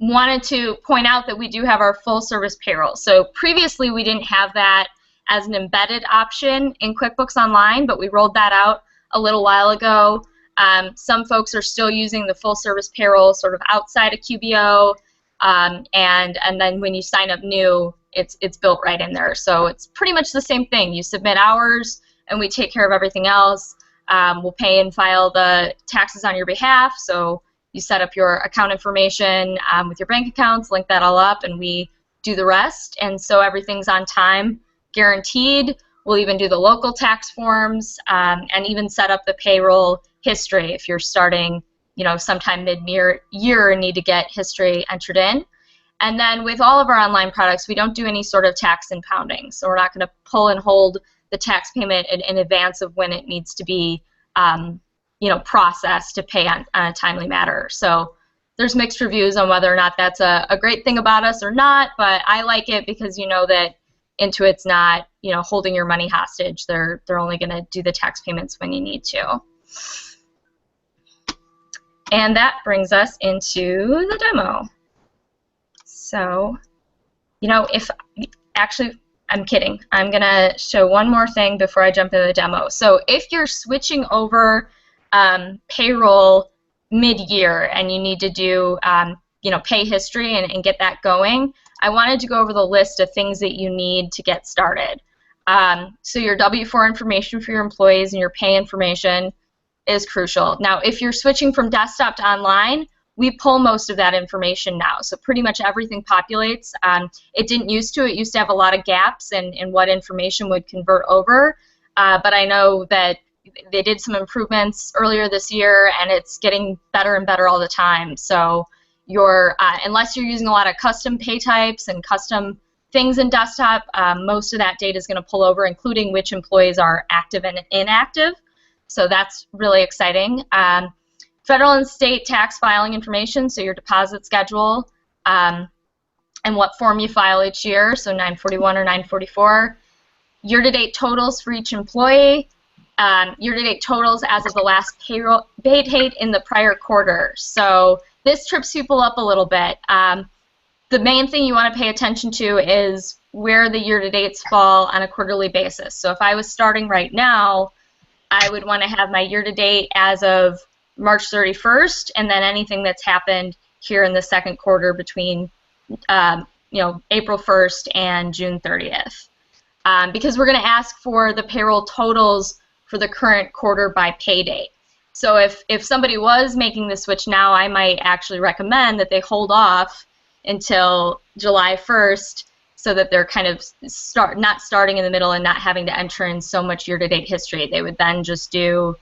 Wanted to point out that we do have our full service payroll. So previously we didn't have that as an embedded option in QuickBooks Online, but we rolled that out a little while ago. Some folks are still using the full service payroll sort of outside of QBO, and then when you sign up new, it's built right in there. So it's pretty much the same thing. You submit hours, and we take care of everything else. We'll pay and file the taxes on your behalf. So you set up your account information with your bank accounts, link that all up, and we do the rest. And so everything's on time, guaranteed. We'll even do the local tax forms and even set up the payroll history if you're starting, sometime mid-year and need to get history entered in. And then with all of our online products, we don't do any sort of tax impounding. So we're not going to pull and hold the tax payment in advance of when it needs to be, processed to pay on a timely matter. So there's mixed reviews on whether or not that's a great thing about us or not, but I like it because you know that Intuit's not, holding your money hostage. They're only going to do the tax payments when you need to. And that brings us into the demo. So, I'm kidding. I'm going to show one more thing before I jump into the demo. So if you're switching over payroll mid-year and you need to do, pay history and get that going, I wanted to go over the list of things that you need to get started. So your W-4 information for your employees and your pay information is crucial. Now, if you're switching from desktop to online, we pull most of that information now. So pretty much everything populates. It didn't used to. It used to have a lot of gaps in what information would convert over. But I know that they did some improvements earlier this year, and it's getting better and better all the time. So unless you're using a lot of custom pay types and custom things in desktop, most of that data is going to pull over, including which employees are active and inactive. So that's really exciting. Federal and state tax filing information, so your deposit schedule and what form you file each year, so 941 or 944. Year-to-date totals for each employee. Year-to-date totals as of the last payroll pay date in the prior quarter. So this trips people up a little bit. The main thing you want to pay attention to is where the year-to-dates fall on a quarterly basis. So if I was starting right now, I would want to have my year-to-date as of March 31st, and then anything that's happened here in the second quarter between April 1st and June 30th. Because we're going to ask for the payroll totals for the current quarter by pay date. So if somebody was making the switch now, I might actually recommend that they hold off until July 1st so that they're kind of not starting in the middle and not having to enter in so much year-to-date history. They would then just do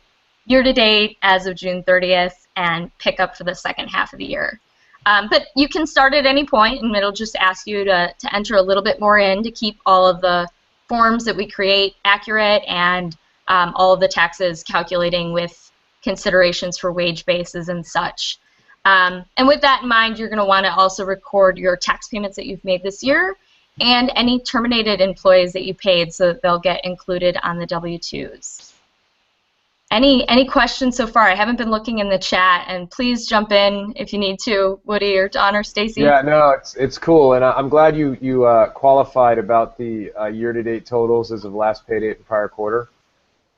year-to-date as of June 30th and pick up for the second half of the year. But you can start at any point, and it'll just ask you to enter a little bit more in to keep all of the forms that we create accurate and all of the taxes calculating with considerations for wage bases and such. And with that in mind, you're going to want to also record your tax payments that you've made this year and any terminated employees that you paid so that they'll get included on the W-2s. Any questions so far? I haven't been looking in the chat, and please jump in if you need to, Woody or Don or Stacy. Yeah, no, it's cool, and I'm glad you qualified about the year-to-date totals as of last pay date and prior quarter,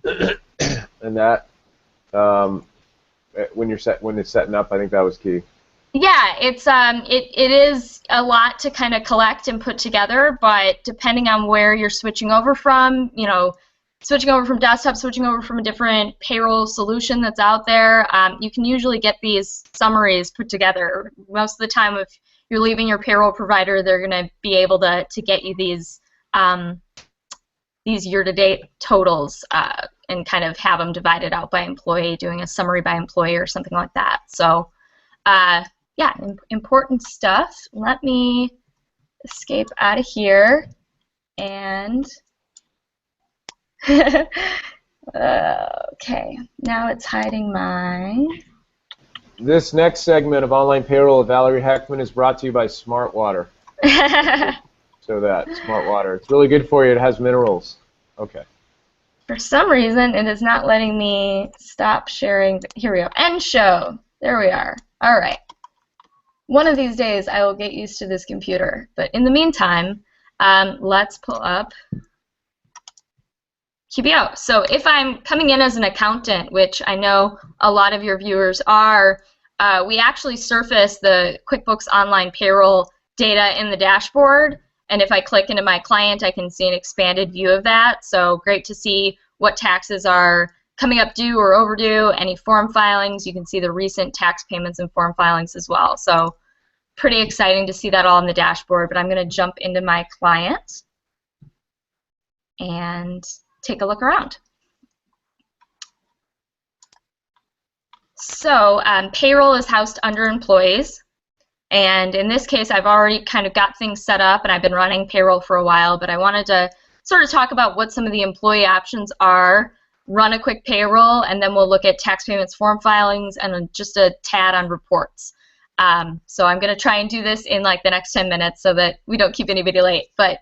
and that when it's setting up, I think that was key. Yeah, it is a lot to kind of collect and put together, but depending on where you're switching over from, switching over from desktop, switching over from a different payroll solution that's out there, you can usually get these summaries put together. Most of the time, if you're leaving your payroll provider, they're going to be able to get you these year-to-date totals and kind of have them divided out by employee, doing a summary by employee or something like that. So, yeah, important stuff. Let me escape out of here and okay, now it's hiding my... This next segment of Online Payroll with Valerie Heckman is brought to you by Smart Water. So that, Smart Water. It's really good for you. It has minerals. Okay. For some reason, it is not letting me stop sharing. Here we go. End show. There we are. All right. One of these days, I will get used to this computer. But in the meantime, let's pull up QBO. So if I'm coming in as an accountant, which I know a lot of your viewers are, we actually surface the QuickBooks Online Payroll data in the dashboard. And if I click into my client, I can see an expanded view of that. So great to see what taxes are coming up due or overdue, any form filings. You can see the recent tax payments and form filings as well. So pretty exciting to see that all in the dashboard. But I'm going to jump into my client and take a look around. So payroll is housed under employees. And in this case, I've already kind of got things set up, and I've been running payroll for a while, but I wanted to sort of talk about what some of the employee options are, run a quick payroll, and then we'll look at tax payments, form filings, and just a tad on reports. So I'm going to try and do this in like the next 10 minutes so that we don't keep anybody late. But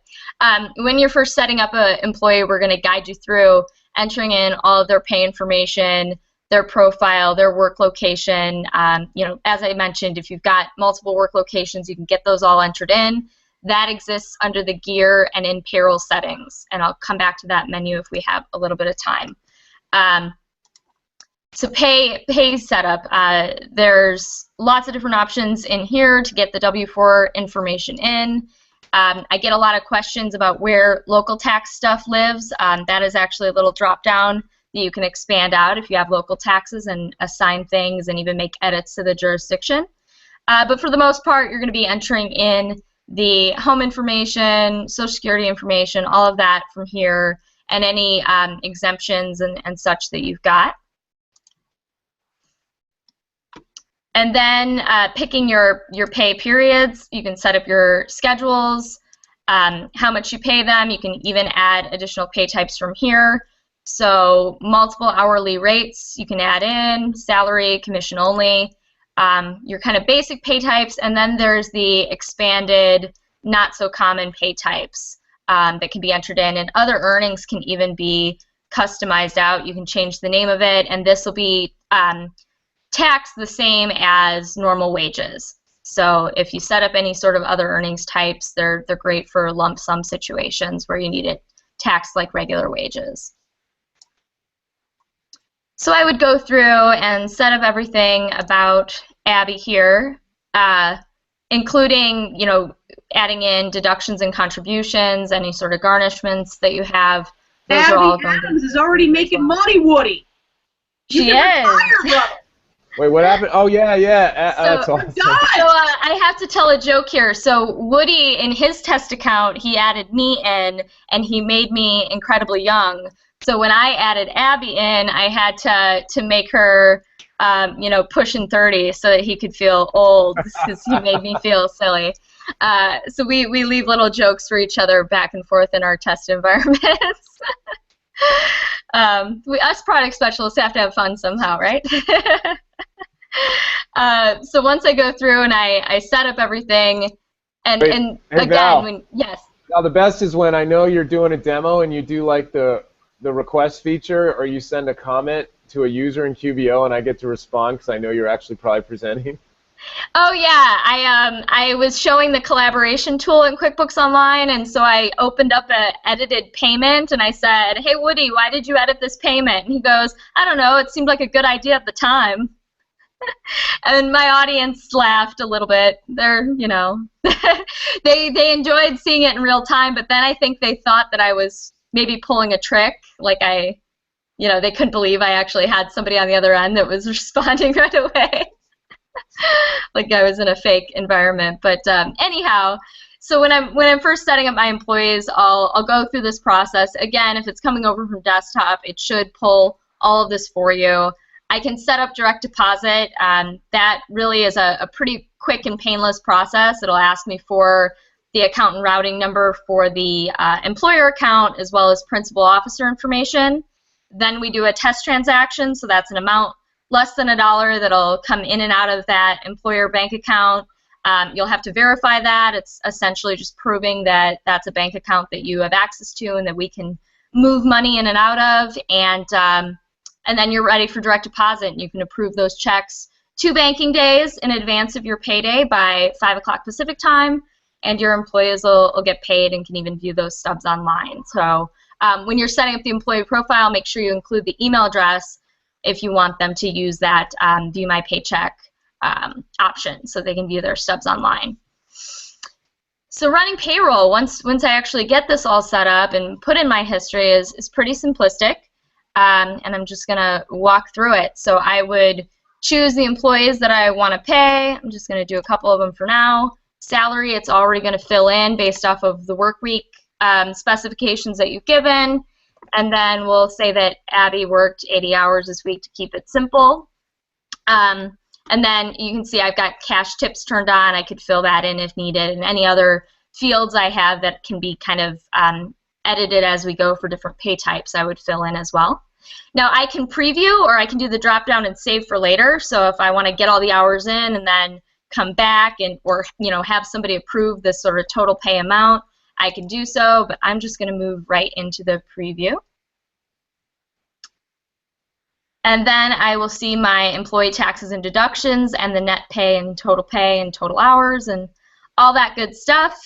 when you're first setting up an employee, we're going to guide you through entering in all of their pay information, their profile, their work location. You know, as I mentioned, if you've got multiple work locations, you can get those all entered in. That exists under the gear and in payroll settings, and I'll come back to that menu if we have a little bit of time. So pay setup, there's lots of different options in here to get the W-4 information in. I get a lot of questions about where local tax stuff lives. That is actually a little drop down that you can expand out if you have local taxes and assign things and even make edits to the jurisdiction. But for the most part, you're going to be entering in the home information, Social Security information, all of that from here, and any exemptions and such that you've got. And then picking your pay periods, you can set up your schedules, how much you pay them. You can even add additional pay types from here. So multiple hourly rates you can add in, salary, commission only, your kind of basic pay types, and then there's the expanded, not so common pay types that can be entered in, and other earnings can even be customized out. You can change the name of it, and this will be taxed the same as normal wages. So if you set up any sort of other earnings types, they're great for lump sum situations where you need it taxed like regular wages. So I would go through and set up everything about Abby here, including, you know, adding in deductions and contributions, any sort of garnishments that you have. Those Abby are all Adams is already making money, Woody. She is. Wait, what happened? Oh, yeah. That's awesome. So I have to tell a joke here. So Woody, in his test account, he added me in, and he made me incredibly young. So when I added Abby in, I had to make her, you know, pushing 30 so that he could feel old because he made me feel silly. So we leave little jokes for each other back and forth in our test environments. Us product specialists have to have fun somehow, right? So once I go through and I set up everything, and Hey, again, Val. yes. Now, the best is when I know you're doing a demo and you do like the request feature, or you send a comment to a user in QBO and I get to respond because I know you're actually probably presenting. Oh yeah, I was showing the collaboration tool in QuickBooks Online, and so I opened up an edited payment and I said, "Hey Woody, why did you edit this payment?" And he goes, "I don't know, it seemed like a good idea at the time." And my audience laughed a little bit. They're, you know, they enjoyed seeing it in real time, but then I think they thought that I was maybe pulling a trick, like they couldn't believe I actually had somebody on the other end that was responding right away. Like I was in a fake environment. But anyhow, so when I'm first setting up my employees, I'll go through this process. Again, if it's coming over from desktop, it should pull all of this for you. I can set up direct deposit. That really is a pretty quick and painless process. It'll ask me for the account and routing number for the employer account, as well as principal officer information. Then we do a test transaction, so that's an amount less than $1 that'll come in and out of that employer bank account. You'll have to verify that. It's essentially just proving that that's a bank account that you have access to and that we can move money in and out of. And then you're ready for direct deposit. You can approve those checks 2 banking days in advance of your payday by 5 o'clock Pacific time, and your employees will get paid and can even view those stubs online. So when you're setting up the employee profile, make sure you include the email address if you want them to use that View My Paycheck option so they can view their stubs online. So running payroll, once I actually get this all set up and put in my history, is pretty simplistic. And I'm just going to walk through it. So I would choose the employees that I want to pay. I'm just going to do a couple of them for now. Salary, it's already going to fill in based off of the work week specifications that you've given. And then we'll say that Abby worked 80 hours this week to keep it simple. And then you can see I've got cash tips turned on. I could fill that in if needed, and any other fields I have that can be kind of edited as we go for different pay types, I would fill in as well. Now I can preview, or I can do the drop down and save for later. So if I want to get all the hours in and then come back or have somebody approve this sort of total pay amount, I can do so, but I'm just going to move right into the preview. And then I will see my employee taxes and deductions and the net pay and total hours and all that good stuff.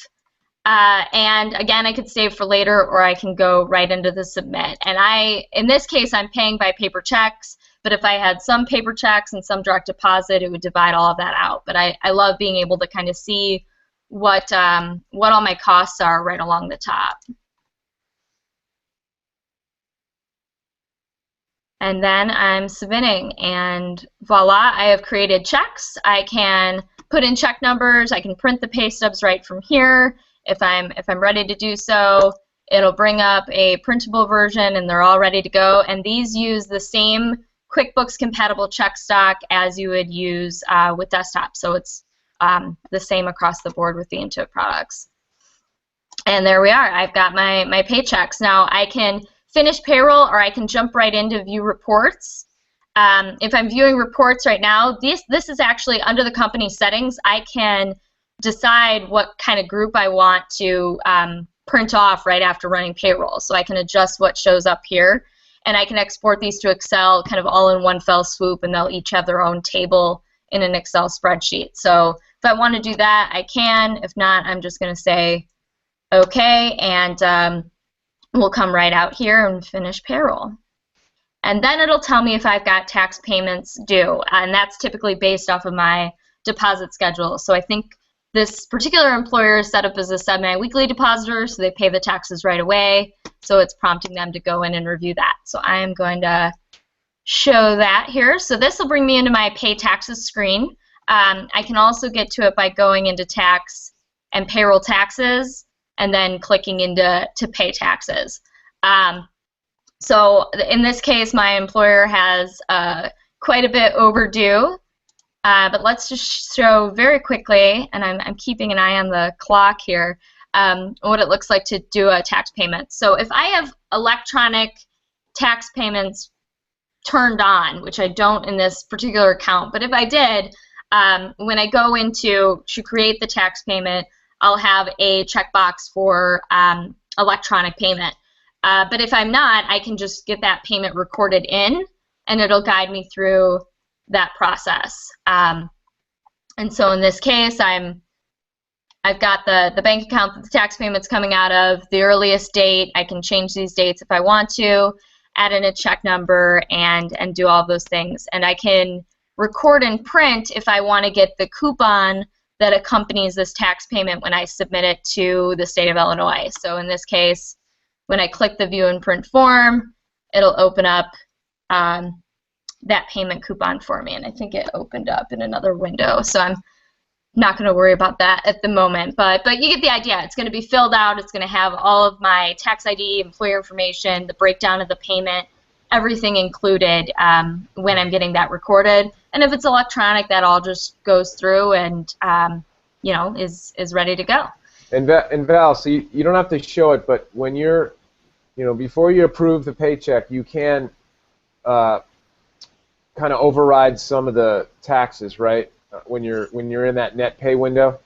And again, I could save for later, or I can go right into the submit. And in this case, I'm paying by paper checks, but if I had some paper checks and some direct deposit, it would divide all of that out. But I love being able to kind of see what all my costs are right along the top. And then I'm submitting, and voila, I have created checks. I can put in check numbers. I can print the pay stubs right from here. If I'm ready to do so, it'll bring up a printable version, and they're all ready to go. And these use the same QuickBooks compatible check stock as you would use with desktop. So it's the same across the board with the Intuit products. And there we are. I've got my paychecks. Now I can finish payroll, or I can jump right into view reports. If I'm viewing reports right now, this is actually under the company settings. I can decide what kind of group I want to print off right after running payroll. So I can adjust what shows up here, and I can export these to Excel kind of all in one fell swoop, and they'll each have their own table in an Excel spreadsheet. So if I want to do that, I can. If not, I'm just going to say okay, and we'll come right out here and finish payroll. And then it'll tell me if I've got tax payments due, and that's typically based off of my deposit schedule. So I think this particular employer is set up as a semi-weekly depositor, so they pay the taxes right away, so it's prompting them to go in and review that. So I am going to show that here. So this will bring me into my pay taxes screen. I can also get to it by going into tax and payroll taxes, and then clicking into pay taxes. So in this case, my employer has quite a bit overdue, but let's just show very quickly, and I'm keeping an eye on the clock here, what it looks like to do a tax payment. So if I have electronic tax payments turned on, which I don't in this particular account, but if I did, when I go into to create the tax payment, I'll have a checkbox for electronic payment. But if I'm not, I can just get that payment recorded in, and it'll guide me through that process. And so in this case, I've got the bank account that the tax payment's coming out of, the earliest date. I can change these dates if I want to, add in a check number, and do all those things. And I can record and print if I want to get the coupon that accompanies this tax payment when I submit it to the state of Illinois. So in this case, when I click the view and print form, it'll open up that payment coupon for me. And I think it opened up in another window, so I'm not going to worry about that at the moment. But you get the idea. It's going to be filled out. It's going to have all of my tax ID, employer information, the breakdown of the payment, everything included when I'm getting that recorded. And if it's electronic, that all just goes through and you know, is ready to go. And Val, so you don't have to show it, but when you're, you know, before you approve the paycheck, you can kind of override some of the taxes, right? When you're in that net pay window.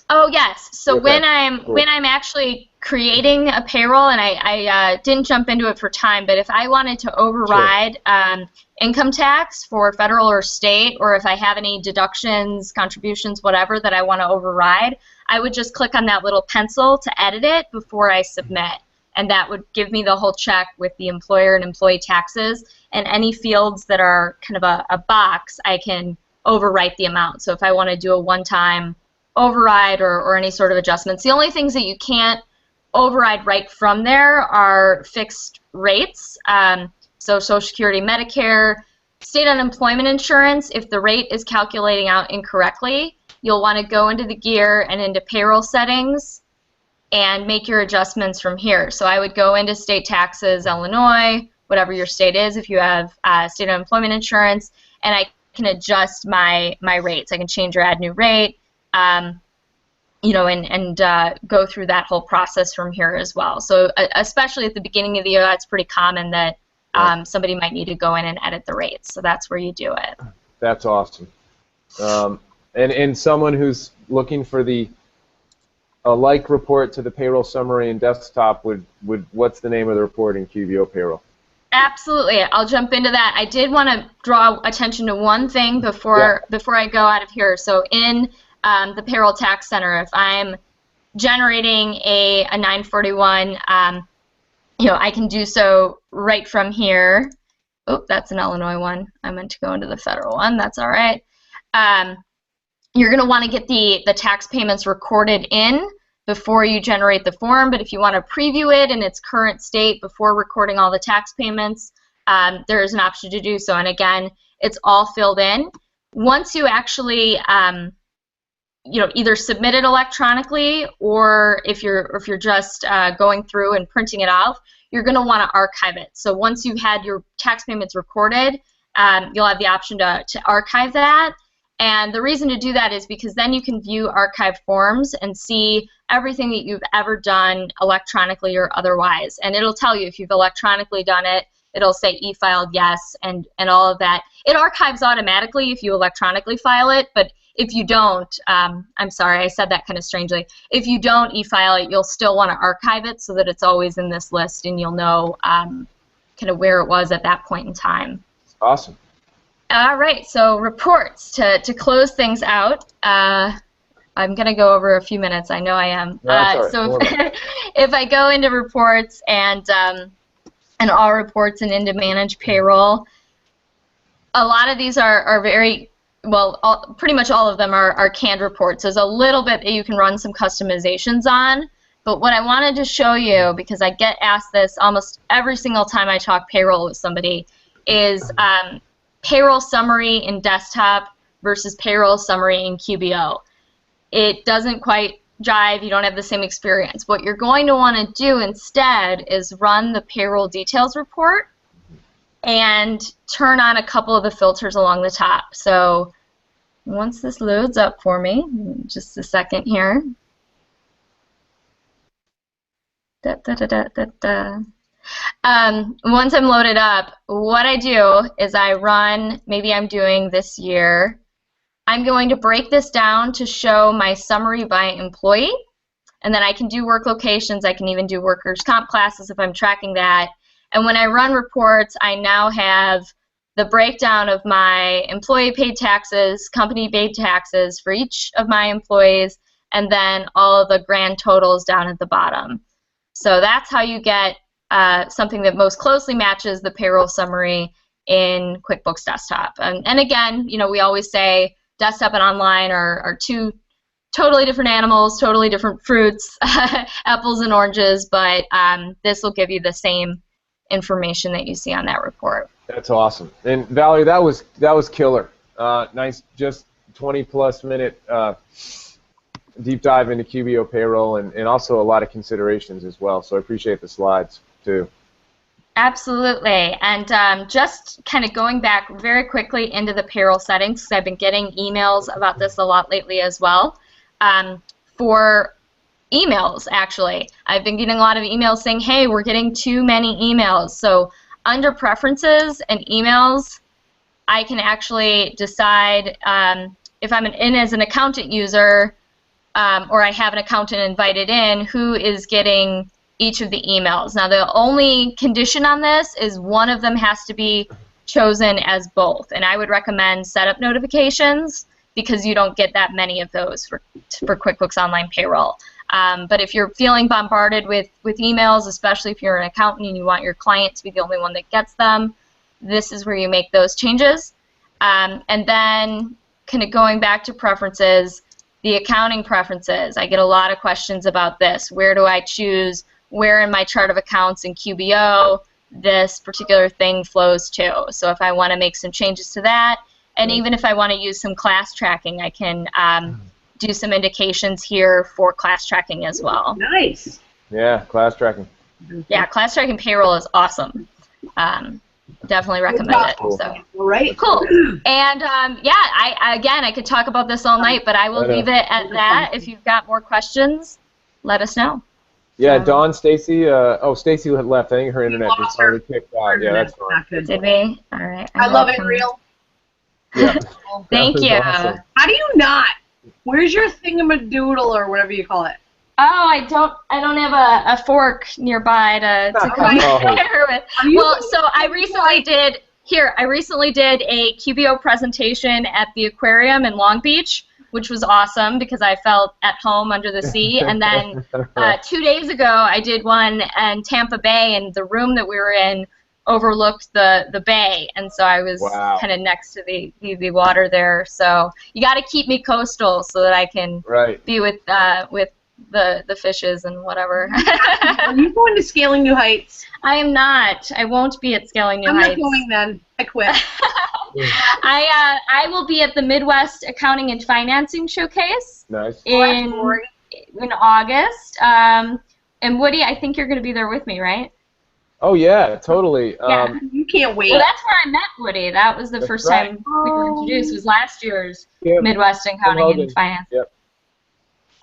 Oh yes. So Okay. when I'm actually creating a payroll, and I didn't jump into it for time, but if I wanted to override income tax for federal or state, or if I have any deductions, contributions, whatever that I want to override, I would just click on that little pencil to edit it before I submit. And that would give me the whole check with the employer and employee taxes, and any fields that are kind of a box, I can overwrite the amount. So if I want to do a one-time override or any sort of adjustments, the only things that you can't override right from there are fixed rates. So Social Security, Medicare, state unemployment insurance, if the rate is calculating out incorrectly, you'll want to go into the gear and into payroll settings and make your adjustments from here. So I would go into state taxes, Illinois, whatever your state is, if you have state unemployment insurance, and I can adjust my rates. I can change or add new rate, you know, and go through that whole process from here as well. So especially at the beginning of the year, that's pretty common that somebody might need to go in and edit the rates. So that's where you do it. That's awesome. And someone who's looking for a like report to the payroll summary and desktop would what's the name of the report in QBO payroll? Absolutely. I'll jump into that. I did want to draw attention to one thing before I go out of here. So in the Payroll Tax Center, if I'm generating a 941, you know, I can do so right from here. Oh, that's an Illinois one. I meant to go into the federal one. That's all right. You're going to want to get the tax payments recorded in before you generate the form, but if you want to preview it in its current state before recording all the tax payments, there is an option to do so. And again, it's all filled in. Once you actually you know, either submit it electronically, or if you're just going through and printing it off, you're going to want to archive it. So once you've had your tax payments recorded, you'll have the option to archive that. And the reason to do that is because then you can view archived forms and see everything that you've ever done electronically or otherwise. And it'll tell you if you've electronically done it, it'll say e-filed yes and all of that. It archives automatically if you electronically file it, but if you don't, I'm sorry, I said that kind of strangely. If you don't e-file it, you'll still want to archive it so that it's always in this list and you'll know kind of where it was at that point in time. Awesome. All right, so reports to close things out. I'm going to go over a few minutes. I know I am. No, so if I go into reports and all reports and into manage payroll, a lot of these are very, well, pretty much all of them are canned reports. There's a little bit that you can run some customizations on, but what I wanted to show you, because I get asked this almost every single time I talk payroll with somebody, is payroll summary in desktop versus payroll summary in QBO. It doesn't quite jive. You don't have the same experience. What you're going to want to do instead is run the payroll details report and turn on a couple of the filters along the top. So once this loads up for me, just a second here. Once I'm loaded up, what I do is I run, maybe I'm doing this year, I'm going to break this down to show my summary by employee, and then I can do work locations, I can even do workers' comp classes if I'm tracking that, and when I run reports, I now have the breakdown of my employee paid taxes, company paid taxes for each of my employees, and then all of the grand totals down at the bottom. So that's how you get something that most closely matches the payroll summary in QuickBooks Desktop. And again, you know, we always say desktop and online are two totally different animals, totally different fruits, apples and oranges, but this will give you the same information that you see on that report. That's awesome. And Valerie, that was killer. Nice, just 20+ minute deep dive into QBO payroll, and also a lot of considerations as well. So I appreciate the slides too. Absolutely. And just kind of going back very quickly into the payroll settings, because I've been getting emails about this a lot lately as well. For emails, actually, I've been getting a lot of emails saying, hey, we're getting too many emails. So under preferences and emails, I can actually decide if I'm in as an accountant user or I have an accountant invited in, who is getting each of the emails. Now, the only condition on this is one of them has to be chosen as both. And I would recommend setup notifications because you don't get that many of those for QuickBooks Online Payroll. But if you're feeling bombarded with emails, especially if you're an accountant and you want your client to be the only one that gets them, this is where you make those changes. And then kind of going back to preferences, the accounting preferences. I get a lot of questions about this. Where do I choose where in my chart of accounts in QBO this particular thing flows to? So if I want to make some changes to that, and even if I want to use some class tracking, I can do some indications here for class tracking as well. Nice. Yeah, class tracking. Yeah, class tracking payroll is awesome. Definitely recommend it. So. All right. Cool. And yeah, I could talk about this all night, but I will leave it at that. If you've got more questions, let us know. Yeah, Dawn, Stacy. Stacy left. I think her internet just finally kicked out. Yeah, that's fine. Did we? All right. I love it, real. Yeah. Thank you. Awesome. How do you not? Where's your thingamadoodle or whatever you call it? Oh, I don't have a fork nearby to compare with. Well, so I recently did a QBO presentation at the aquarium in Long Beach, which was awesome because I felt at home under the sea. And then 2 days ago, I did one in Tampa Bay, and the room that we were in overlooked the bay, and so I was kind of next to the water there. So you got to keep me coastal so that I can be with the fishes and whatever. Are you going to Scaling New Heights? I am not. I won't be at Scaling New Heights. I'm not going then. I quit. I will be at the Midwest Accounting and Financing Showcase in August. And Woody, I think you're going to be there with me, right? Oh yeah, totally. Yeah. You can't wait. Well, that's where I met Woody. That was the first time we were introduced. It was last year's Midwest Accounting and Finance. Yep.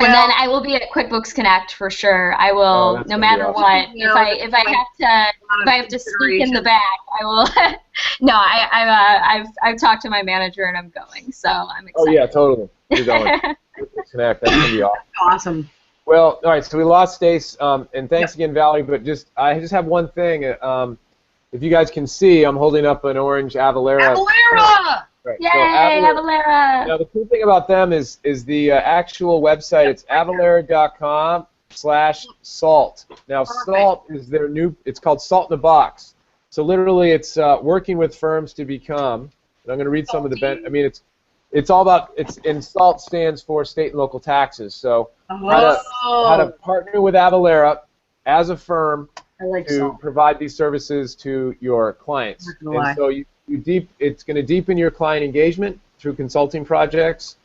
And then I will be at QuickBooks Connect for sure. I will, no matter what. If I have to sneak in the back, I will. No, I've talked to my manager and I'm going, so I'm excited. Oh yeah, totally. You're going. QuickBooks Connect. That's gonna be awesome. Awesome. Well, all right. So we lost Stace, and thanks again, Valerie. But I just have one thing. If you guys can see, I'm holding up an orange Avalara. Avalara! Right. Yay, so Avalara! Now the cool thing about them is the actual website. It's avalara.com/salt. Now Salt is their new. It's called Salt in a Box. So literally, it's working with firms to become. And I'm going to read some of the. It's all about. And SALT stands for state and local taxes. So how to partner with Avalara as a firm to provide these services to your clients. And so it's going to deepen your client engagement through consulting projects,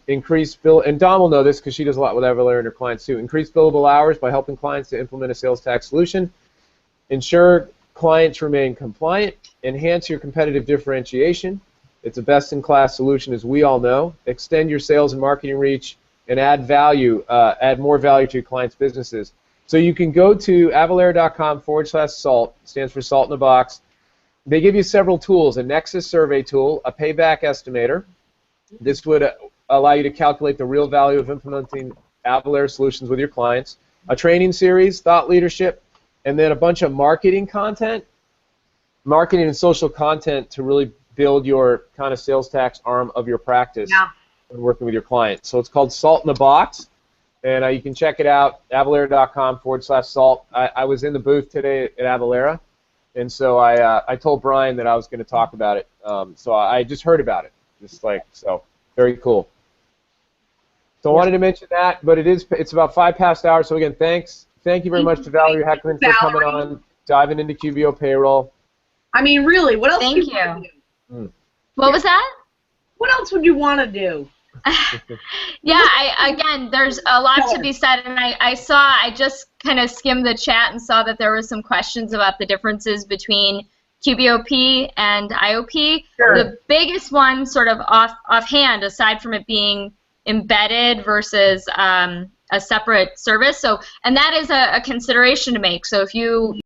increase bill, and Dawn will know this because she does a lot with Avalara and her clients too. Increase billable hours by helping clients to implement a sales tax solution. Ensure clients remain compliant. Enhance your competitive differentiation. It's a best-in-class solution, as we all know. Extend your sales and marketing reach, and add more value to your clients' businesses. So you can go to avalara.com/salt. Stands for Salt in a Box. They give you several tools: a Nexus survey tool, a payback estimator. This would allow you to calculate the real value of implementing Avalara solutions with your clients. A training series, thought leadership, and then a bunch of marketing content, marketing and social content to really build your kind of sales tax arm of your practice when working with your clients. So it's called Salt in a Box, and you can check it out, avalara.com/salt. I was in the booth today at Avalara, and so I told Brian that I was going to talk about it. So I just heard about it, so very cool. So I wanted to mention that, but it's about 5 past hour. So again, thank you very much to Valerie Heckman for coming on, diving into QBO payroll. I mean, really, what else? Thank you. What was that? What else would you want to do? Yeah, again, there's a lot to be said, and I just kind of skimmed the chat and saw that there were some questions about the differences between QBOP and IOP. Sure. The biggest one, sort of offhand, aside from it being embedded versus a separate service, and that is a consideration to make. So if you